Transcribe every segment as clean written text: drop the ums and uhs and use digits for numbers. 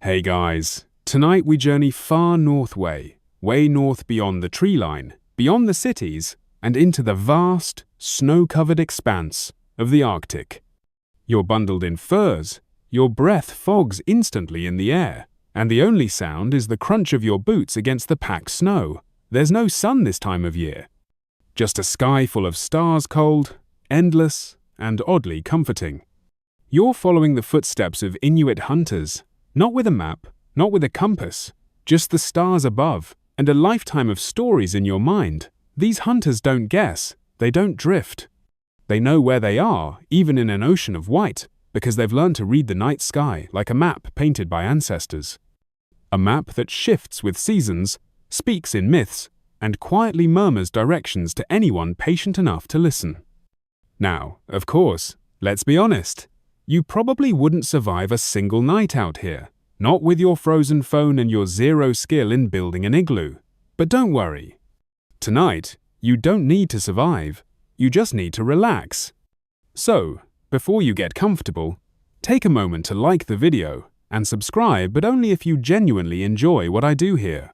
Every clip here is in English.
Hey guys, tonight we journey far north way north beyond the tree line, beyond the cities, and into the vast, snow-covered expanse of the Arctic. You're bundled in furs, your breath fogs instantly in the air, and the only sound is the crunch of your boots against the packed snow. There's no sun this time of year. Just a sky full of stars, cold, endless, and oddly comforting. You're following the footsteps of Inuit hunters, not with a map, not with a compass, just the stars above, and a lifetime of stories in your mind. These hunters don't guess, they don't drift. They know where they are, even in an ocean of white, because they've learned to read the night sky like a map painted by ancestors. A map that shifts with seasons, speaks in myths, and quietly murmurs directions to anyone patient enough to listen. Now, of course, let's be honest. You probably wouldn't survive a single night out here, not with your frozen phone and your zero skill in building an igloo. But don't worry. Tonight, you don't need to survive, you just need to relax. So, before you get comfortable, take a moment to like the video and subscribe, but only if you genuinely enjoy what I do here.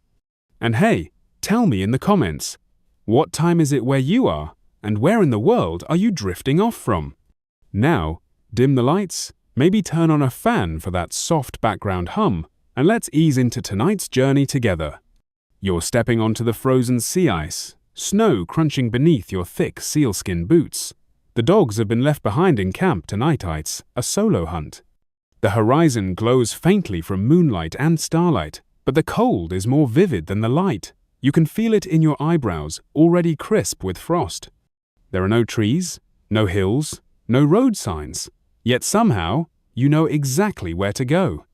And hey, tell me in the comments, what time is it where you are, and where in the world are you drifting off from? Now, dim the lights, maybe turn on a fan for that soft background hum, and let's ease into tonight's journey together. You're stepping onto the frozen sea ice, snow crunching beneath your thick sealskin boots. The dogs have been left behind in camp tonight. It's a solo hunt. The horizon glows faintly from moonlight and starlight, but the cold is more vivid than the light. You can feel it in your eyebrows, already crisp with frost. There are no trees, no hills, no road signs. Yet somehow, you know exactly where to go.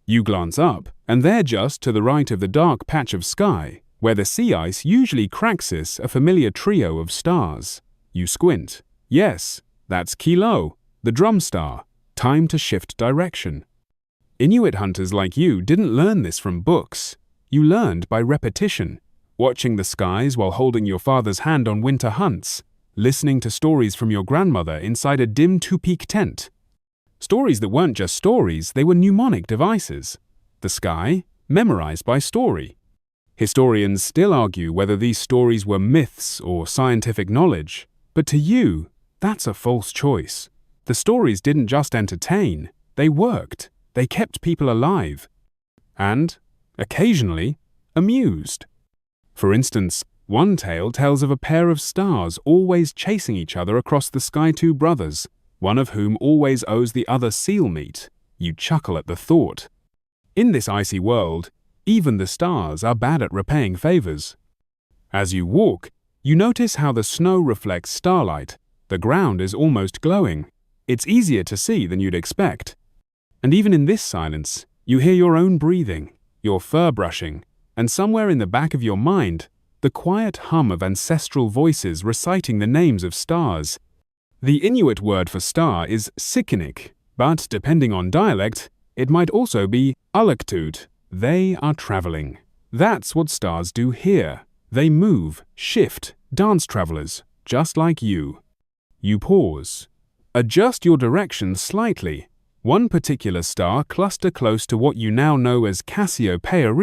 You glance up, and there just to the right of the dark patch of sky, where the sea ice usually cracks a familiar trio of stars. You squint. Yes, that's Kilo, the drum star. Time to shift direction. Inuit hunters like you didn't learn this from books. You learned by repetition, watching the skies while holding your father's hand on winter hunts, listening to stories from your grandmother inside a dim two-peak tent. Stories that weren't just stories, they were mnemonic devices. The sky, memorized by story. Historians still argue whether these stories were myths or scientific knowledge, but to you, that's a false choice. The stories didn't just entertain, they worked. They kept people alive. And, occasionally, amused. For instance, one tale tells of a pair of stars always chasing each other across the sky, two brothers, one of whom always owes the other seal meat. You chuckle at the thought. In this icy world, even the stars are bad at repaying favors. As you walk, you notice how the snow reflects starlight. The ground is almost glowing. It's easier to see than you'd expect. And even in this silence, you hear your own breathing, your fur brushing, and somewhere in the back of your mind, the quiet hum of ancestral voices reciting the names of stars. The Inuit word for star is sikinik, but depending on dialect, it might also be alaktut. They are traveling. That's what stars do here. They move, shift, dance travelers, just like you. You pause. Adjust your direction slightly. One particular star cluster close to what you now know as Cassiopeia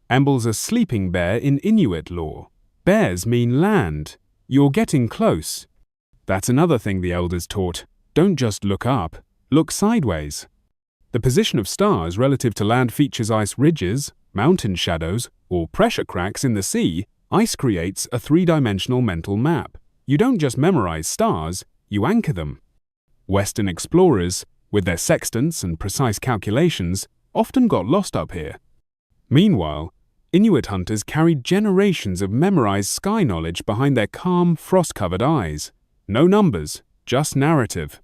ambles a sleeping bear in Inuit lore. Bears mean land. You're getting close. That's another thing the elders taught. Don't just look up, look sideways. The position of stars relative to land features ice ridges, mountain shadows, or pressure cracks in the sea. Ice creates a three-dimensional mental map. You don't just memorize stars, you anchor them. Western explorers, with their sextants and precise calculations, often got lost up here. Meanwhile, Inuit hunters carried generations of memorized sky knowledge behind their calm, frost-covered eyes. No numbers, just narrative.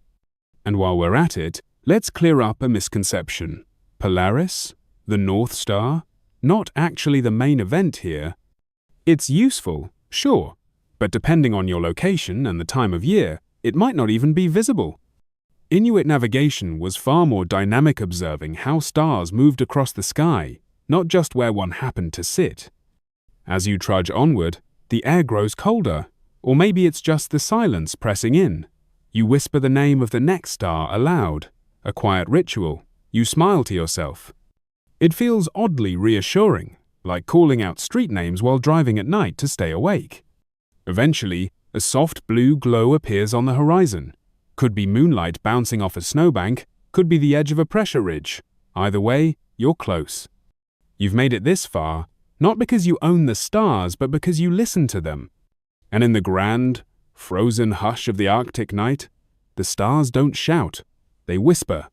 And while we're at it, let's clear up a misconception. Polaris, the North Star, not actually the main event here. It's useful, sure, but depending on your location and the time of year, it might not even be visible. Inuit navigation was far more dynamic, observing how stars moved across the sky, not just where one happened to sit. As you trudge onward, the air grows colder, or maybe it's just the silence pressing in. You whisper the name of the next star aloud, a quiet ritual. You smile to yourself. It feels oddly reassuring, like calling out street names while driving at night to stay awake. Eventually, a soft blue glow appears on the horizon. Could be moonlight bouncing off a snowbank, could be the edge of a pressure ridge. Either way, you're close. You've made it this far, not because you own the stars, but because you listen to them. And in the grand, frozen hush of the Arctic night, the stars don't shout, they whisper.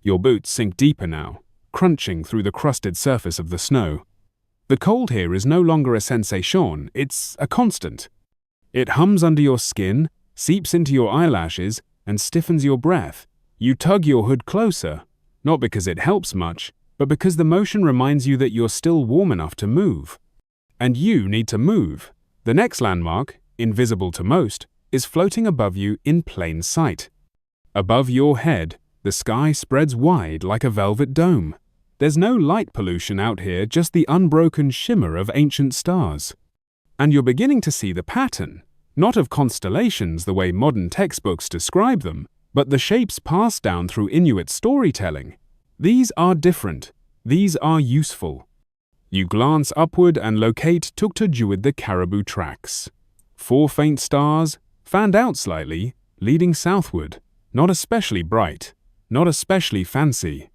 Your boots sink deeper now, crunching through the crusted surface of the snow. The cold here is no longer a sensation, it's a constant. It hums under your skin, seeps into your eyelashes, and stiffens your breath. You tug your hood closer, not because it helps much, but because the motion reminds you that you're still warm enough to move. And you need to move. The next landmark, invisible to most, is floating above you in plain sight. Above your head, the sky spreads wide like a velvet dome. There's no light pollution out here, just the unbroken shimmer of ancient stars. And you're beginning to see the pattern, not of constellations the way modern textbooks describe them, but the shapes passed down through Inuit storytelling. These are different. These are useful. You glance upward and locate Tuktojuid the caribou tracks. 4 faint stars, fanned out slightly, leading southward. Not especially bright, not especially fancy.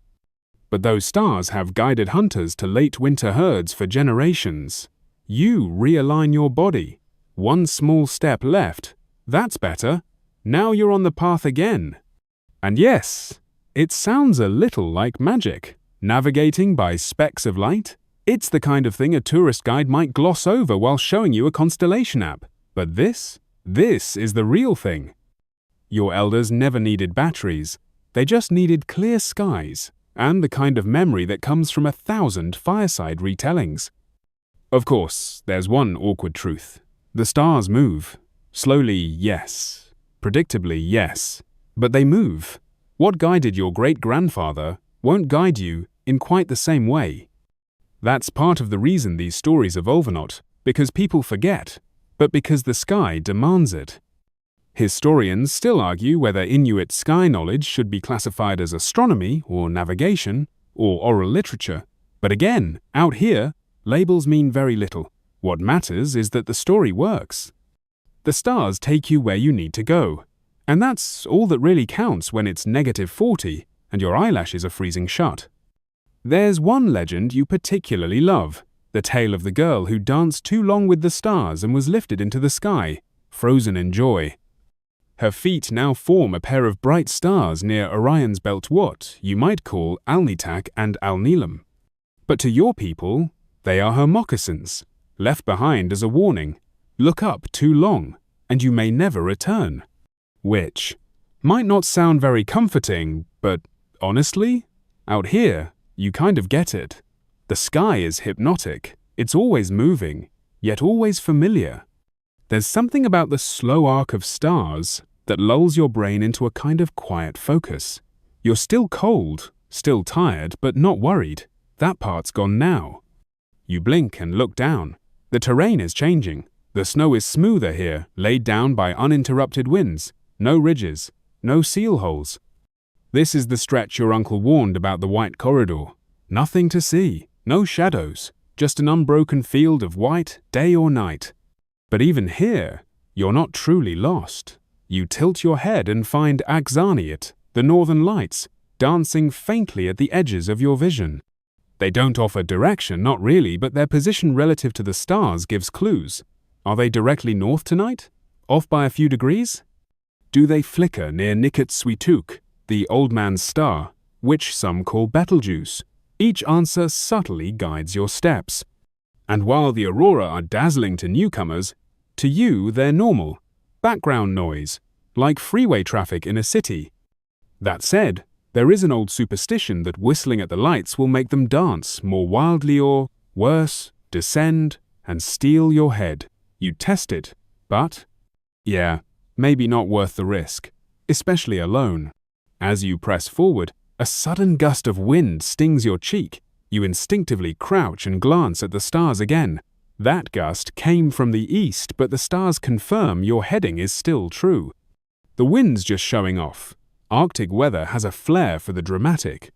But those stars have guided hunters to late winter herds for generations. You realign your body. 1 small step left. That's better. Now you're on the path again. And yes, it sounds a little like magic. Navigating by specks of light? It's the kind of thing a tourist guide might gloss over while showing you a constellation app. But this is the real thing. Your elders never needed batteries. They just needed clear skies and the kind of memory that comes from 1,000 fireside retellings. Of course, there's one awkward truth. The stars move. Slowly, yes. Predictably, yes. But they move. What guided your great-grandfather won't guide you in quite the same way. That's part of the reason these stories evolve or not, because people forget, but because the sky demands it. Historians still argue whether Inuit sky knowledge should be classified as astronomy or navigation or oral literature. But again, out here, labels mean very little. What matters is that the story works. The stars take you where you need to go. And that's all that really counts when it's -40 and your eyelashes are freezing shut. There's one legend you particularly love, the tale of the girl who danced too long with the stars and was lifted into the sky, frozen in joy. Her feet now form a pair of bright stars near Orion's belt, what you might call Alnitak and Alnilam. But to your people, they are her moccasins, left behind as a warning. Look up too long, and you may never return. Which might not sound very comforting, but honestly, out here, you kind of get it. The sky is hypnotic. It's always moving, yet always familiar. There's something about the slow arc of stars that lulls your brain into a kind of quiet focus. You're still cold, still tired, but not worried. That part's gone now. You blink and look down. The terrain is changing. The snow is smoother here, laid down by uninterrupted winds. No ridges, no seal holes. This is the stretch your uncle warned about the white corridor. Nothing to see, no shadows, just an unbroken field of white, day or night. But even here, you're not truly lost. You tilt your head and find Axarniat, the northern lights, dancing faintly at the edges of your vision. They don't offer direction, not really, but their position relative to the stars gives clues. Are they directly north tonight? Off by a few degrees? Do they flicker near Nikitswituk, the old man's star, which some call Betelgeuse? Each answer subtly guides your steps. And while the aurora are dazzling to newcomers, to you they're normal, background noise, like freeway traffic in a city. That said, there is an old superstition that whistling at the lights will make them dance more wildly or, worse, descend and steal your head. You test it, but, yeah, maybe not worth the risk, especially alone. As you press forward, a sudden gust of wind stings your cheek. You instinctively crouch and glance at the stars again. That gust came from the east, but the stars confirm your heading is still true. The wind's just showing off. Arctic weather has a flair for the dramatic.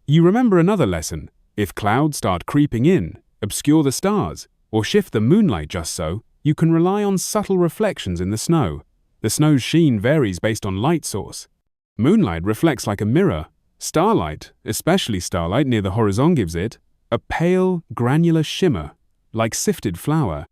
You remember another lesson. If clouds start creeping in, obscure the stars, or shift the moonlight just so, you can rely on subtle reflections in the snow. The snow's sheen varies based on light source. Moonlight reflects like a mirror. Starlight, especially starlight near the horizon, gives it a pale, granular shimmer, like sifted flour.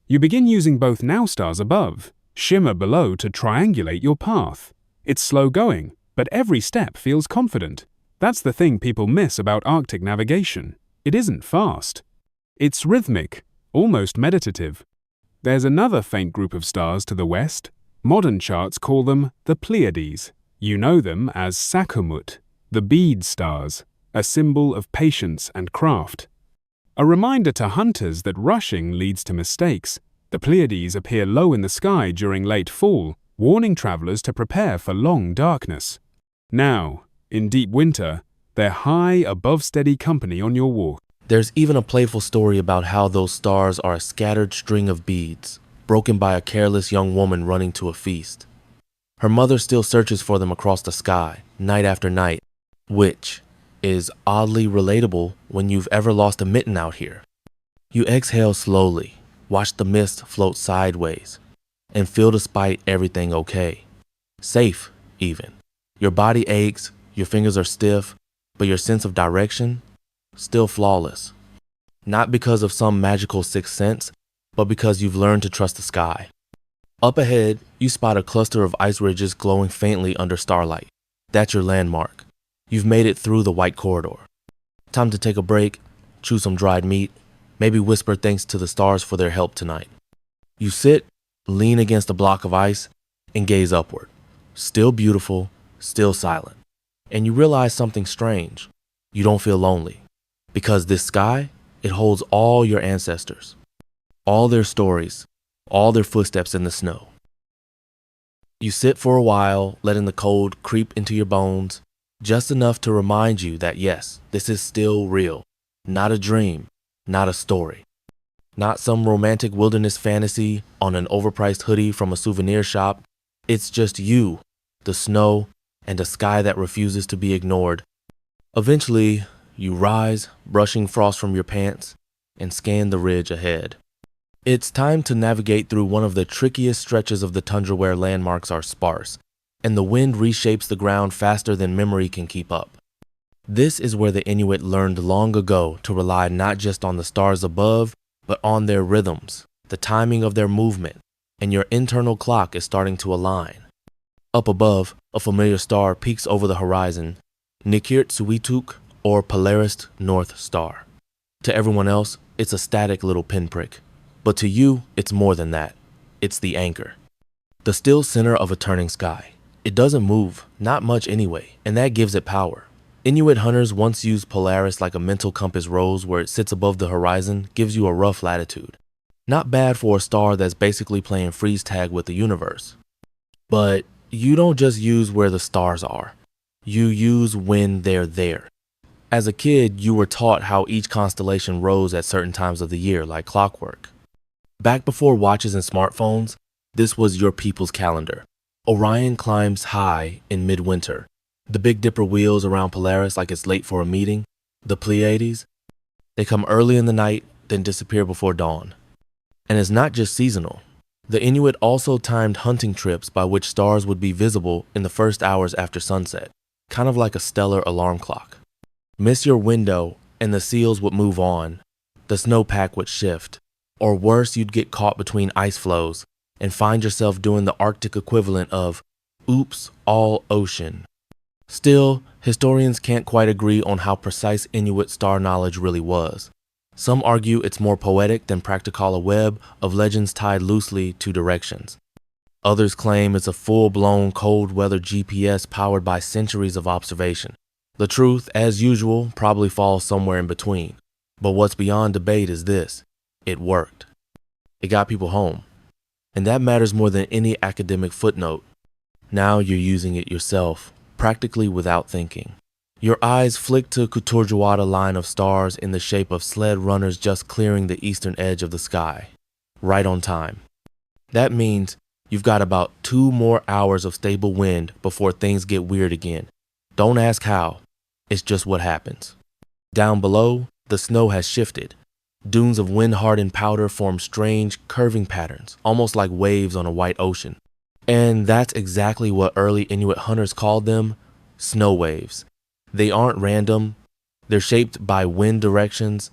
You begin using both now stars above, shimmer below to triangulate your path. It's slow going, but every step feels confident. That's the thing people miss about Arctic navigation. It isn't fast. It's rhythmic, almost meditative. There's another faint group of stars to the west. Modern charts call them the Pleiades. You know them as Sakhumut, the bead stars, a symbol of patience and craft. A reminder to hunters that rushing leads to mistakes. The Pleiades appear low in the sky during late fall, warning travelers to prepare for long darkness. Now, in deep winter, they're high above steady company on your walk. There's even a playful story about how those stars are a scattered string of beads, broken by a careless young woman running to a feast. Her mother still searches for them across the sky, night after night, which is oddly relatable when you've ever lost a mitten out here. You exhale slowly, watch the mist float sideways, and feel despite everything okay. Safe, even. Your body aches, your fingers are stiff, but your sense of direction, still flawless. Not because of some magical sixth sense, but because you've learned to trust the sky. Up ahead, you spot a cluster of ice ridges glowing faintly under starlight. That's your landmark. You've made it through the white corridor. Time to take a break, chew some dried meat, maybe whisper thanks to the stars for their help tonight. You sit, lean against a block of ice, and gaze upward. Still beautiful, still silent. And you realize something strange. You don't feel lonely. Because this sky, it holds all your ancestors. All their stories, all their footsteps in the snow. You sit for a while, letting the cold creep into your bones, just enough to remind you that yes, this is still real. Not a dream, not a story. Not some romantic wilderness fantasy on an overpriced hoodie from a souvenir shop. It's just you, the snow, and a sky that refuses to be ignored. Eventually, you rise, brushing frost from your pants, and scan the ridge ahead. It's time to navigate through one of the trickiest stretches of the tundra where landmarks are sparse, and the wind reshapes the ground faster than memory can keep up. This is where the Inuit learned long ago to rely not just on the stars above, but on their rhythms, the timing of their movement, and your internal clock is starting to align. Up above, a familiar star peeks over the horizon, Nikirt Suituk, or Polaris North Star. To everyone else, it's a static little pinprick. But to you, it's more than that. It's the anchor. The still center of a turning sky. It doesn't move, not much anyway, and that gives it power. Inuit hunters once used Polaris like a mental compass rose where it sits above the horizon, gives you a rough latitude. Not bad for a star that's basically playing freeze tag with the universe. But you don't just use where the stars are. You use when they're there. As a kid, you were taught how each constellation rose at certain times of the year, like clockwork. Back before watches and smartphones, this was your people's calendar. Orion climbs high in midwinter. The Big Dipper wheels around Polaris like it's late for a meeting. The Pleiades, they come early in the night, then disappear before dawn. And it's not just seasonal. The Inuit also timed hunting trips by which stars would be visible in the first hours after sunset, kind of like a stellar alarm clock. Miss your window and the seals would move on. The snowpack would shift. Or worse, you'd get caught between ice floes and find yourself doing the Arctic equivalent of oops, all ocean. Still, historians can't quite agree on how precise Inuit star knowledge really was. Some argue it's more poetic than practical, a web of legends tied loosely to directions. Others claim it's a full-blown cold weather GPS powered by centuries of observation. The truth, as usual, probably falls somewhere in between. But what's beyond debate is this: it worked. It got people home. And that matters more than any academic footnote. Now you're using it yourself, practically without thinking. Your eyes flick to Kuturjuwada line of stars in the shape of sled runners just clearing the eastern edge of the sky. Right on time. That means you've got about 2 more hours of stable wind before things get weird again. Don't ask how. It's just what happens. Down below, The snow has shifted. Dunes of wind-hardened powder form strange, curving patterns, almost like waves on a white ocean. And that's exactly what early Inuit hunters called them, snow waves. They aren't random, they're shaped by wind directions,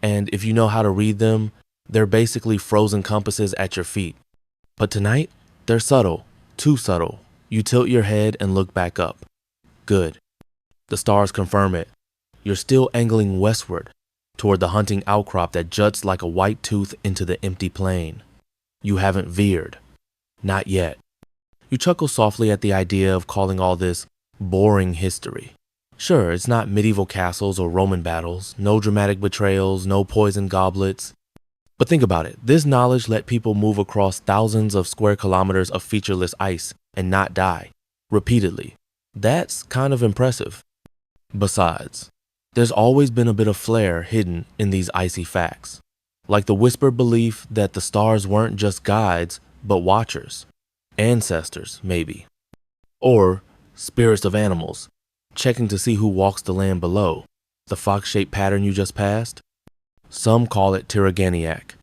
and if you know how to read them, they're basically frozen compasses at your feet. But tonight, they're subtle, too subtle. You tilt your head and look back up. Good. The stars confirm it. You're still angling westward, toward the hunting outcrop that juts like a white tooth into the empty plain. You haven't veered. Not yet. You chuckle softly at the idea of calling all this boring history. Sure, it's not medieval castles or Roman battles, no dramatic betrayals, no poisoned goblets. But think about it. This knowledge let people move across thousands of square kilometers of featureless ice and not die, repeatedly. That's kind of impressive. Besides, there's always been a bit of flair hidden in these icy facts, like the whispered belief that the stars weren't just guides, but watchers, ancestors, maybe, or spirits of animals, checking to see who walks the land below, the fox-shaped pattern you just passed. Some call it Tirraganiac,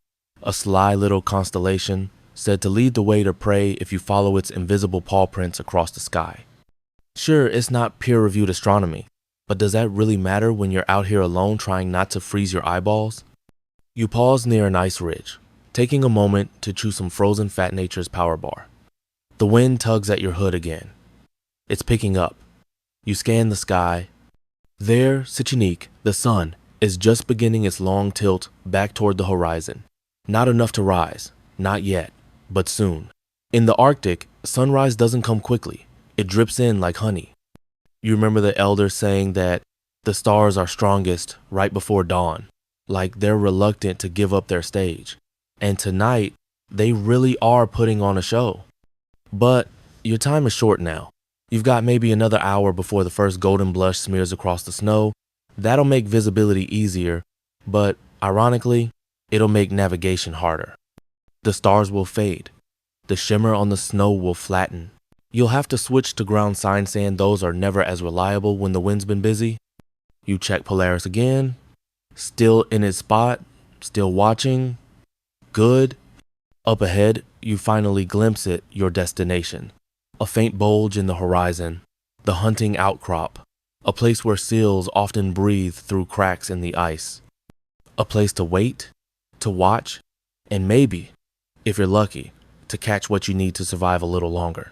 a sly little constellation said to lead the way to prey if you follow its invisible paw prints across the sky. Sure, it's not peer-reviewed astronomy, but does that really matter when you're out here alone trying not to freeze your eyeballs? You pause near an ice ridge, taking a moment to chew some frozen Fat Nature's power bar. The wind tugs at your hood again. It's picking up. You scan the sky. There, Sichinik, the sun, is just beginning its long tilt back toward the horizon. Not enough to rise, not yet, but soon. In the Arctic, sunrise doesn't come quickly. It drips in like honey. You remember the elders saying that the stars are strongest right before dawn, like they're reluctant to give up their stage. And tonight, they really are putting on a show. But your time is short now. You've got maybe another hour before the first golden blush smears across the snow. That'll make visibility easier, but ironically, it'll make navigation harder. The stars will fade. The shimmer on the snow will flatten. You'll have to switch to ground sign saying those are never as reliable when the wind's been busy. You check Polaris again. Still in its spot. Still watching. Good. Up ahead, you finally glimpse it, your destination. A faint bulge in the horizon. The hunting outcrop. A place where seals often breathe through cracks in the ice. A place to wait, to watch, and maybe, if you're lucky, to catch what you need to survive a little longer.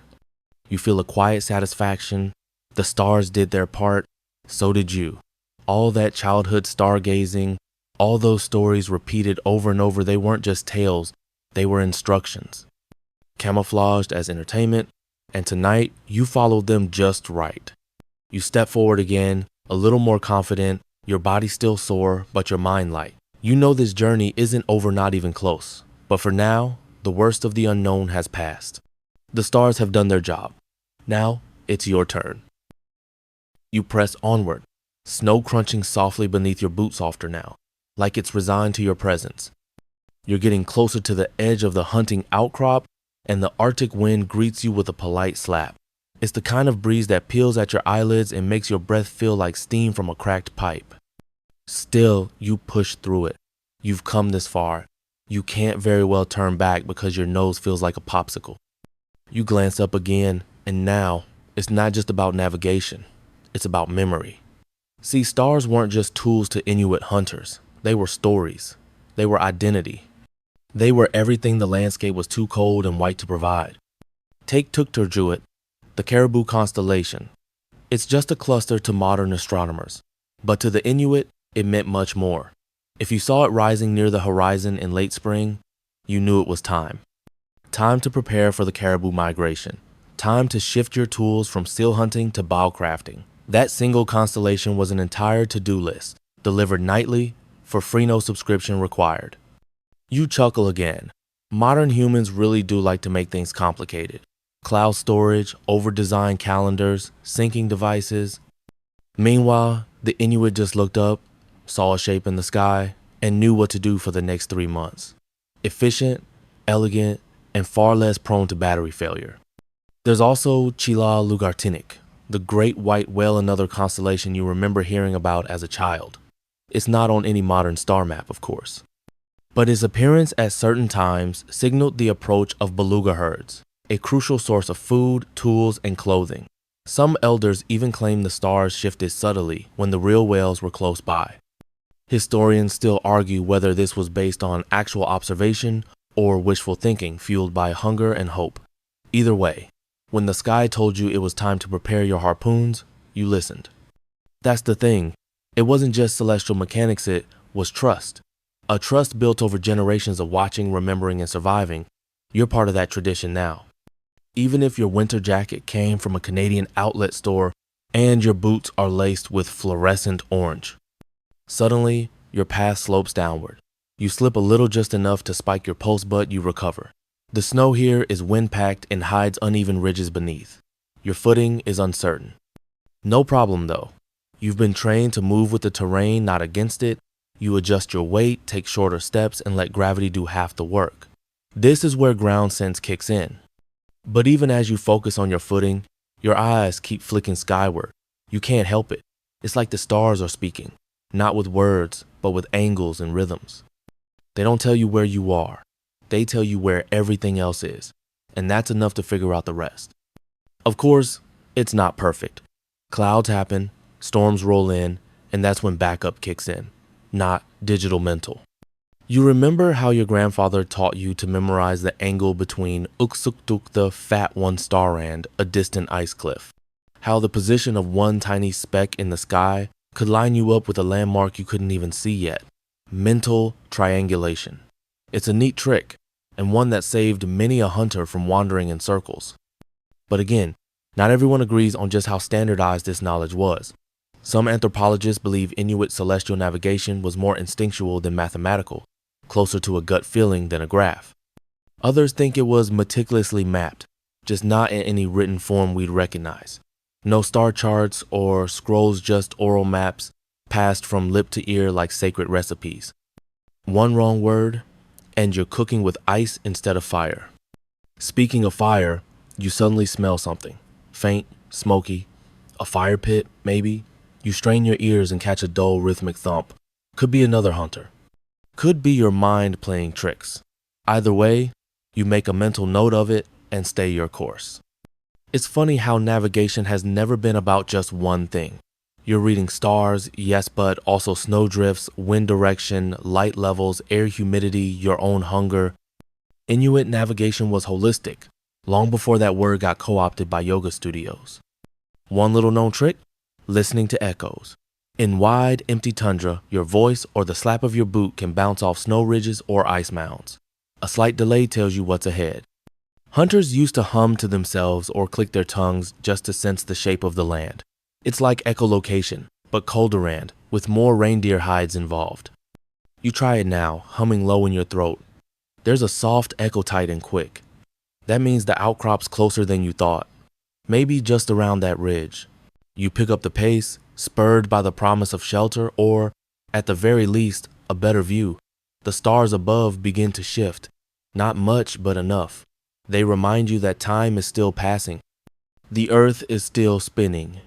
You feel a quiet satisfaction. The stars did their part. So did you. All that childhood stargazing, all those stories repeated over and over, they weren't just tales, they were instructions. Camouflaged as entertainment, and tonight you followed them just right. You step forward again, a little more confident, your body still sore, but your mind light. You know this journey isn't over, not even close. But for now, the worst of the unknown has passed. The stars have done their job. Now, it's your turn. You press onward, snow crunching softly beneath your boot softer now, like it's resigned to your presence. You're getting closer to the edge of the hunting outcrop, and the Arctic wind greets you with a polite slap. It's the kind of breeze that peels at your eyelids and makes your breath feel like steam from a cracked pipe. Still, you push through it. You've come this far. You can't very well turn back because your nose feels like a popsicle. You glance up again, and now, it's not just about navigation. It's about memory. See, stars weren't just tools to Inuit hunters. They were stories. They were identity. They were everything the landscape was too cold and white to provide. Take Tukturjuit, the Caribou constellation. It's just a cluster to modern astronomers. But to the Inuit, it meant much more. If you saw it rising near the horizon in late spring, you knew it was time. Time to prepare for the caribou migration. Time to shift your tools from seal hunting to bow crafting. That single constellation was an entire to-do list, delivered nightly, for free, no subscription required. You chuckle again. Modern humans really do like to make things complicated. Cloud storage, over-designed calendars, syncing devices. Meanwhile, the Inuit just looked up, saw a shape in the sky, and knew what to do for the next 3 months. Efficient, elegant, and far less prone to battery failure. There's also Chila Lugartinik, the great white whale, another constellation you remember hearing about as a child. It's not on any modern star map, of course. But its appearance at certain times signaled the approach of beluga herds, a crucial source of food, tools, and clothing. Some elders even claim the stars shifted subtly when the real whales were close by. Historians still argue whether this was based on actual observation or wishful thinking fueled by hunger and hope. Either way, when the sky told you it was time to prepare your harpoons, you listened. That's the thing. It wasn't just celestial mechanics, it was trust. A trust built over generations of watching, remembering, and surviving. You're part of that tradition now. Even if your winter jacket came from a Canadian outlet store and your boots are laced with fluorescent orange. Suddenly, your path slopes downward. You slip a little, just enough to spike your pulse, but you recover. The snow here is wind-packed and hides uneven ridges beneath. Your footing is uncertain. No problem though. You've been trained to move with the terrain, not against it. You adjust your weight, take shorter steps, and let gravity do half the work. This is where ground sense kicks in. But even as you focus on your footing, your eyes keep flicking skyward. You can't help it. It's like the stars are speaking, not with words, but with angles and rhythms. They don't tell you where you are. They tell you where everything else is, and that's enough to figure out the rest. Of course, it's not perfect. Clouds happen, storms roll in, and that's when backup kicks in, not digital mental. You remember how your grandfather taught you to memorize the angle between Uksuktuk, the fat one star, and a distant ice cliff. How the position of one tiny speck in the sky could line you up with a landmark you couldn't even see yet. Mental triangulation. It's a neat trick, and one that saved many a hunter from wandering in circles. But again, not everyone agrees on just how standardized this knowledge was. Some anthropologists believe Inuit celestial navigation was more instinctual than mathematical, closer to a gut feeling than a graph. Others think it was meticulously mapped, just not in any written form we'd recognize. No star charts or scrolls, just oral maps passed from lip to ear like sacred recipes. One wrong word, and you're cooking with ice instead of fire. Speaking of fire, you suddenly smell something. Faint, smoky, a fire pit, maybe. You strain your ears and catch a dull rhythmic thump. Could be another hunter. Could be your mind playing tricks. Either way, you make a mental note of it and stay your course. It's funny how navigation has never been about just one thing. You're reading stars, yes, but also snowdrifts, wind direction, light levels, air humidity, your own hunger. Inuit navigation was holistic, long before that word got co-opted by yoga studios. One little known trick? Listening to echoes. In wide, empty tundra, your voice or the slap of your boot can bounce off snow ridges or ice mounds. A slight delay tells you what's ahead. Hunters used to hum to themselves or click their tongues just to sense the shape of the land. It's like echolocation, but colder with more reindeer hides involved. You try it now, humming low in your throat. There's a soft echo, tight and quick. That means the outcrop's closer than you thought. Maybe just around that ridge. You pick up the pace, spurred by the promise of shelter or, at the very least, a better view. The stars above begin to shift. Not much, but enough. They remind you that time is still passing. The earth is still spinning.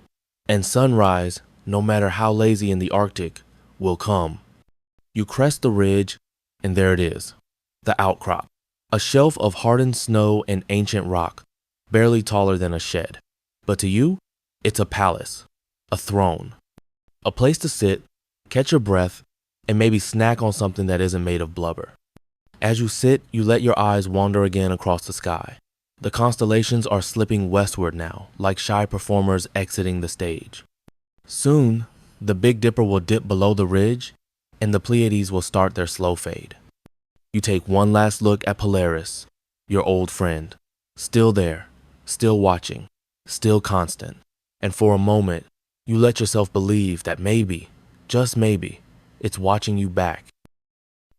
And sunrise, no matter how lazy in the Arctic, will come. You crest the ridge, and there it is, the outcrop. A shelf of hardened snow and ancient rock, barely taller than a shed. But to you, it's a palace, a throne, a place to sit, catch your breath, and maybe snack on something that isn't made of blubber. As you sit, you let your eyes wander again across the sky. The constellations are slipping westward now, like shy performers exiting the stage. Soon, the Big Dipper will dip below the ridge, and the Pleiades will start their slow fade. You take one last look at Polaris, your old friend, still there, still watching, still constant. And for a moment, you let yourself believe that maybe, just maybe, it's watching you back.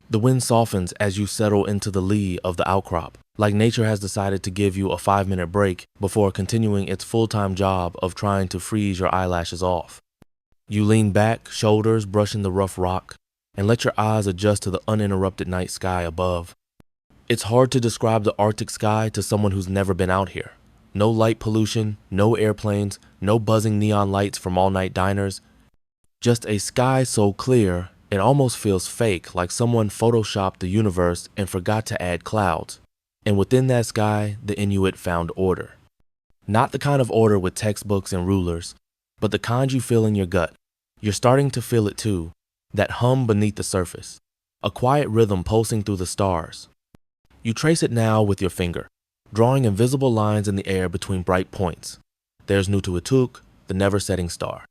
The wind softens as you settle into the lee of the outcrop, like nature has decided to give you a 5-minute break before continuing its full-time job of trying to freeze your eyelashes off. You lean back, shoulders brushing the rough rock, and let your eyes adjust to the uninterrupted night sky above. It's hard to describe the Arctic sky to someone who's never been out here. No light pollution, no airplanes, no buzzing neon lights from all-night diners. Just a sky so clear, It almost feels fake, like someone photoshopped the universe and forgot to add clouds. And within that sky, the Inuit found order. Not the kind of order with textbooks and rulers, but the kind you feel in your gut. You're starting to feel it too, that hum beneath the surface, a quiet rhythm pulsing through the stars. You trace it now with your finger, drawing invisible lines in the air between bright points. There's Nutuatuk, the never-setting star.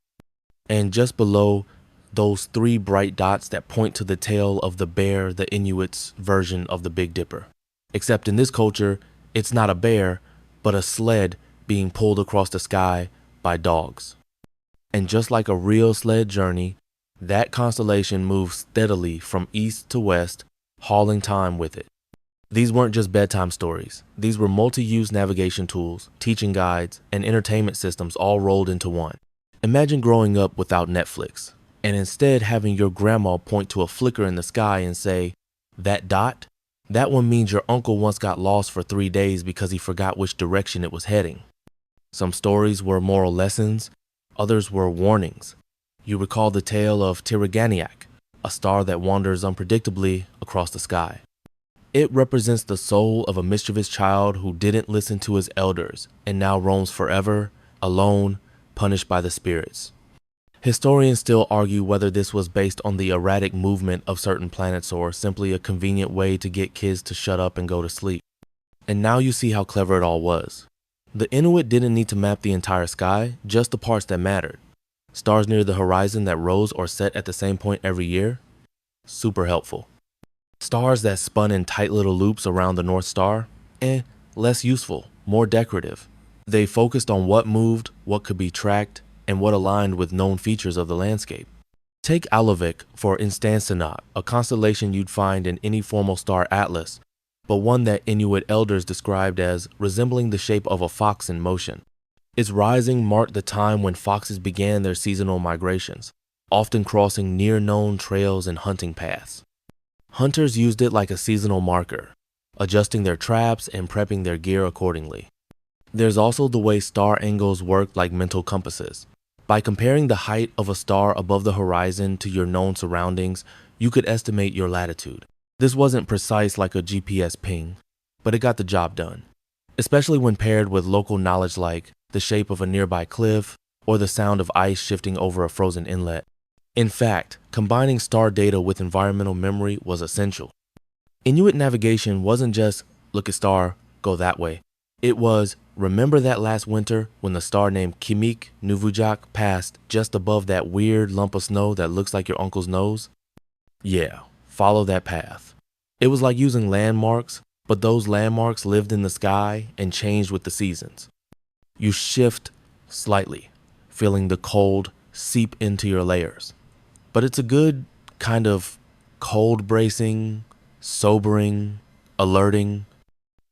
And just below, those three bright dots that point to the tail of the bear, the Inuits' version of the Big Dipper. Except in this culture, it's not a bear, but a sled being pulled across the sky by dogs. And just like a real sled journey, that constellation moves steadily from east to west, hauling time with it. These weren't just bedtime stories. These were multi-use navigation tools, teaching guides, and entertainment systems all rolled into one. Imagine growing up without Netflix, and instead having your grandma point to a flicker in the sky and say, "That dot? That one means your uncle once got lost for 3 days because he forgot which direction it was heading." Some stories were moral lessons, others were warnings. You recall the tale of Tiraganiac, a star that wanders unpredictably across the sky. It represents the soul of a mischievous child who didn't listen to his elders and now roams forever, alone, punished by the spirits. Historians still argue whether this was based on the erratic movement of certain planets or simply a convenient way to get kids to shut up and go to sleep. And now you see how clever it all was. The Inuit didn't need to map the entire sky, just the parts that mattered. Stars near the horizon that rose or set at the same point every year? Super helpful. Stars that spun in tight little loops around the North Star? Less useful, more decorative. They focused on what moved, what could be tracked, and what aligned with known features of the landscape. Take Alavik for Instansenat, a constellation you'd find in any formal star atlas, but one that Inuit elders described as resembling the shape of a fox in motion. Its rising marked the time when foxes began their seasonal migrations, often crossing near-known trails and hunting paths. Hunters used it like a seasonal marker, adjusting their traps and prepping their gear accordingly. There's also the way star angles work like mental compasses. By comparing the height of a star above the horizon to your known surroundings, you could estimate your latitude. This wasn't precise like a GPS ping, but it got the job done, especially when paired with local knowledge like the shape of a nearby cliff or the sound of ice shifting over a frozen inlet. In fact, combining star data with environmental memory was essential. Inuit navigation wasn't just, look at star, go that way. It was, remember that last winter when the star named Kimik Nuvujak passed just above that weird lump of snow that looks like your uncle's nose? Yeah, follow that path. It was like using landmarks, but those landmarks lived in the sky and changed with the seasons. You shift slightly, feeling the cold seep into your layers. But it's a good kind of cold bracing, sobering, alerting.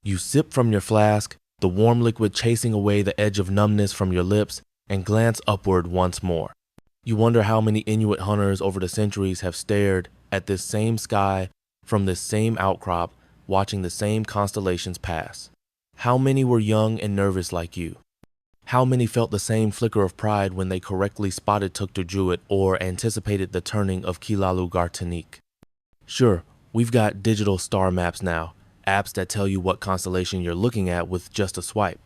You sip from your flask, the warm liquid chasing away the edge of numbness from your lips, and glance upward once more. You wonder how many Inuit hunters over the centuries have stared at this same sky from this same outcrop, watching the same constellations pass. How many were young and nervous like you? How many felt the same flicker of pride when they correctly spotted Tuktojuit or anticipated the turning of Kilalu Gartanik? Sure, we've got digital star maps now, apps that tell you what constellation you're looking at with just a swipe.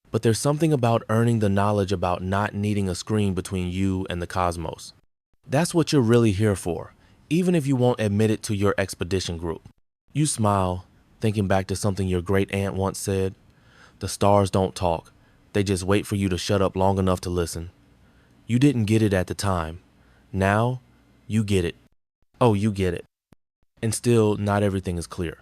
But there's something about earning the knowledge about not needing a screen between you and the cosmos. That's what you're really here for, even if you won't admit it to your expedition group. You smile, thinking back to something your great aunt once said, "The stars don't talk. They just wait for you to shut up long enough to listen." You didn't get it at the time. Now, you get it. Oh, you get it. And still, not everything is clear.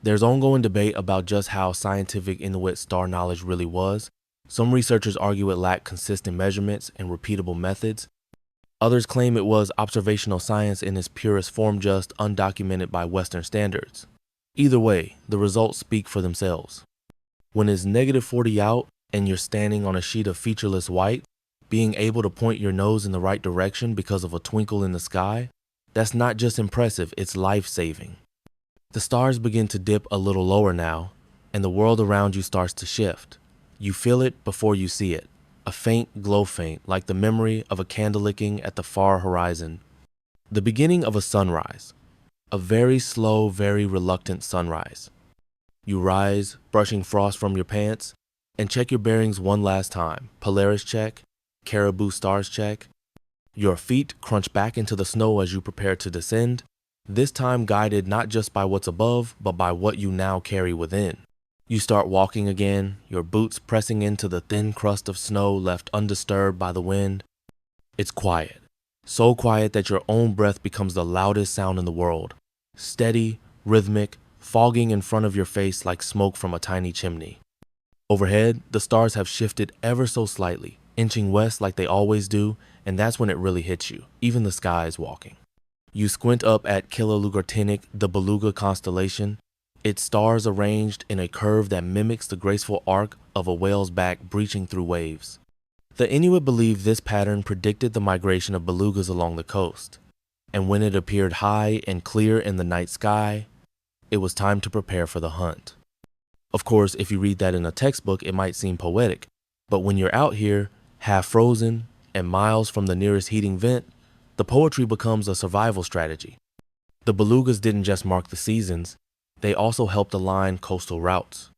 There's ongoing debate about just how scientific Inuit star knowledge really was. Some researchers argue it lacked consistent measurements and repeatable methods. Others claim it was observational science in its purest form, just undocumented by Western standards. Either way, the results speak for themselves. When it's -40 out and you're standing on a sheet of featureless white, being able to point your nose in the right direction because of a twinkle in the sky, that's not just impressive, it's life-saving. The stars begin to dip a little lower now, and the world around you starts to shift. You feel it before you see it, a faint glow faint like the memory of a candle licking at the far horizon. The beginning of a sunrise. A very slow, very reluctant sunrise. You rise, brushing frost from your pants, and check your bearings one last time. Polaris check, Caribou stars check. Your feet crunch back into the snow as you prepare to descend, this time guided not just by what's above, but by what you now carry within. You start walking again, your boots pressing into the thin crust of snow left undisturbed by the wind. It's quiet. So quiet that your own breath becomes the loudest sound in the world. Steady, rhythmic, fogging in front of your face like smoke from a tiny chimney. Overhead, the stars have shifted ever so slightly, inching west like they always do, and that's when it really hits you. Even the sky is walking. You squint up at Kilalugartinik, the Beluga constellation, its stars arranged in a curve that mimics the graceful arc of a whale's back breaching through waves. The Inuit believe this pattern predicted the migration of belugas along the coast, and when it appeared high and clear in the night sky, it was time to prepare for the hunt. Of course, if you read that in a textbook, it might seem poetic, but when you're out here, half frozen and miles from the nearest heating vent, the poetry becomes a survival strategy. The belugas didn't just mark the seasons, they also helped align coastal routes.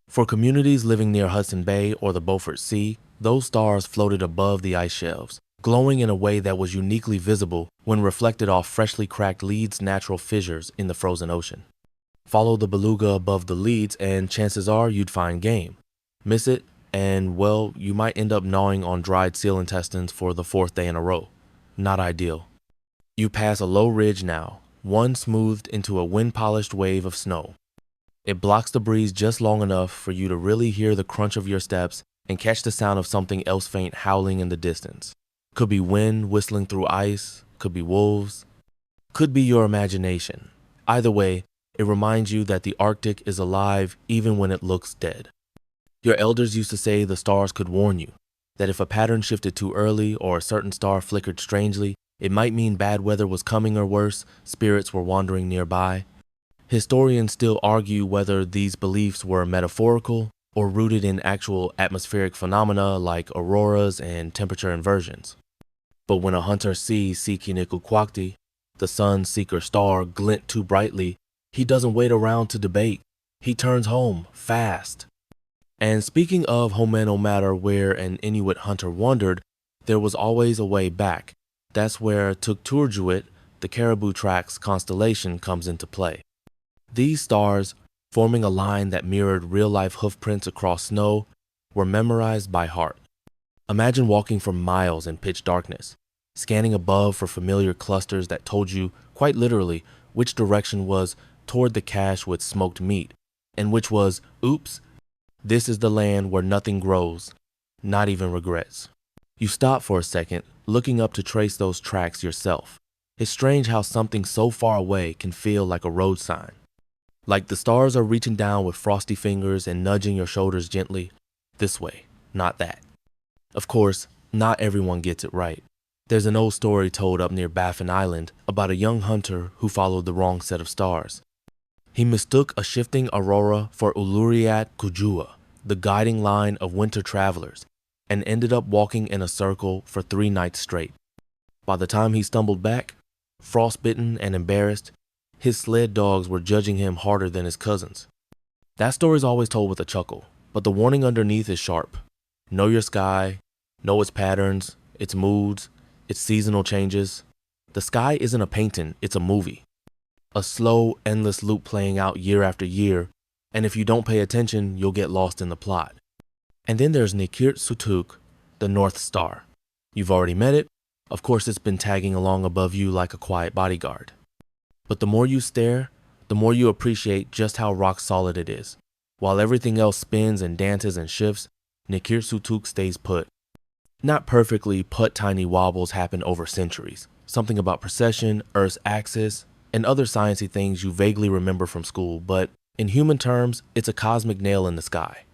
For communities living near Hudson Bay or the Beaufort Sea, those stars floated above the ice shelves, glowing in a way that was uniquely visible when reflected off freshly cracked leads' natural fissures in the frozen ocean. Follow the beluga above the leads and chances are you'd find game. Miss it and, well, you might end up gnawing on dried seal intestines for the fourth day in a row. Not ideal. You pass a low ridge now, one smoothed into a wind-polished wave of snow. It blocks the breeze just long enough for you to really hear the crunch of your steps and catch the sound of something else faint howling in the distance. Could be wind whistling through ice, could be wolves, could be your imagination. Either way, it reminds you that the Arctic is alive even when it looks dead. Your elders used to say the stars could warn you, that if a pattern shifted too early or a certain star flickered strangely, it might mean bad weather was coming or worse, spirits were wandering nearby. Historians still argue whether these beliefs were metaphorical or rooted in actual atmospheric phenomena like auroras and temperature inversions. But when a hunter sees Sikinikukwakti, the sun seeker star, glint too brightly, he doesn't wait around to debate. He turns home, fast. And speaking of home no matter where an Inuit hunter wandered, there was always a way back. That's where Tukturjuit, the Caribou Tracks constellation, comes into play. These stars, forming a line that mirrored real-life hoofprints across snow, were memorized by heart. Imagine walking for miles in pitch darkness, scanning above for familiar clusters that told you, quite literally, which direction was toward the cache with smoked meat, and which was, oops, this is the land where nothing grows, not even regrets. You stop for a second, looking up to trace those tracks yourself. It's strange how something so far away can feel like a road sign. Like the stars are reaching down with frosty fingers and nudging your shoulders gently. This way, not that. Of course, not everyone gets it right. There's an old story told up near Baffin Island about a young hunter who followed the wrong set of stars. He mistook a shifting aurora for Uluriat Kujua, the guiding line of winter travelers, and ended up walking in a circle for 3 nights straight. By the time he stumbled back, frostbitten and embarrassed, his sled dogs were judging him harder than his cousins. That story's always told with a chuckle, but the warning underneath is sharp. Know your sky, know its patterns, its moods, its seasonal changes. The sky isn't a painting, it's a movie. A slow, endless loop playing out year after year, and if you don't pay attention, you'll get lost in the plot. And then there's Nikirt Sutuk, the North Star. You've already met it. Of course, it's been tagging along above you like a quiet bodyguard. But the more you stare, the more you appreciate just how rock solid it is. While everything else spins and dances and shifts, Nikirt Sutuk stays put. Not perfectly, but tiny wobbles happen over centuries. Something about precession, Earth's axis, and other sciencey things you vaguely remember from school, but in human terms, it's a cosmic nail in the sky.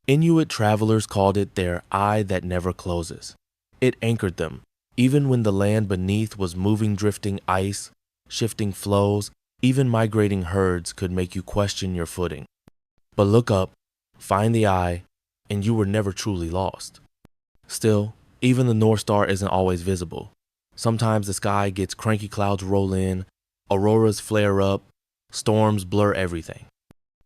Inuit travelers called it their eye that never closes. It anchored them, even when the land beneath was moving, drifting ice, shifting flows, even migrating herds could make you question your footing. But look up, find the eye, and you were never truly lost. Still, even the North Star isn't always visible. Sometimes the sky gets cranky clouds roll in, auroras flare up, storms blur everything.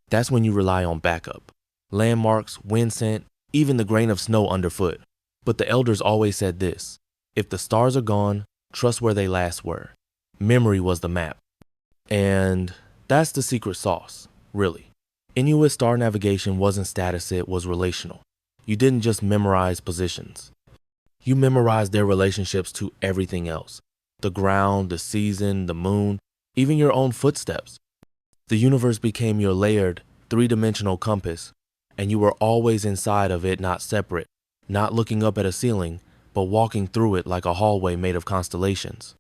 That's when you rely on backup. Landmarks, wind scent, even the grain of snow underfoot. But the elders always said this: if the stars are gone, trust where they last were. Memory was the map. And that's the secret sauce, really. Inuit star navigation wasn't status, it was relational. You didn't just memorize positions. You memorized their relationships to everything else. The ground, the season, the moon, even your own footsteps. The universe became your layered, three-dimensional compass, and you were always inside of it, not separate, not looking up at a ceiling, but walking through it like a hallway made of constellations.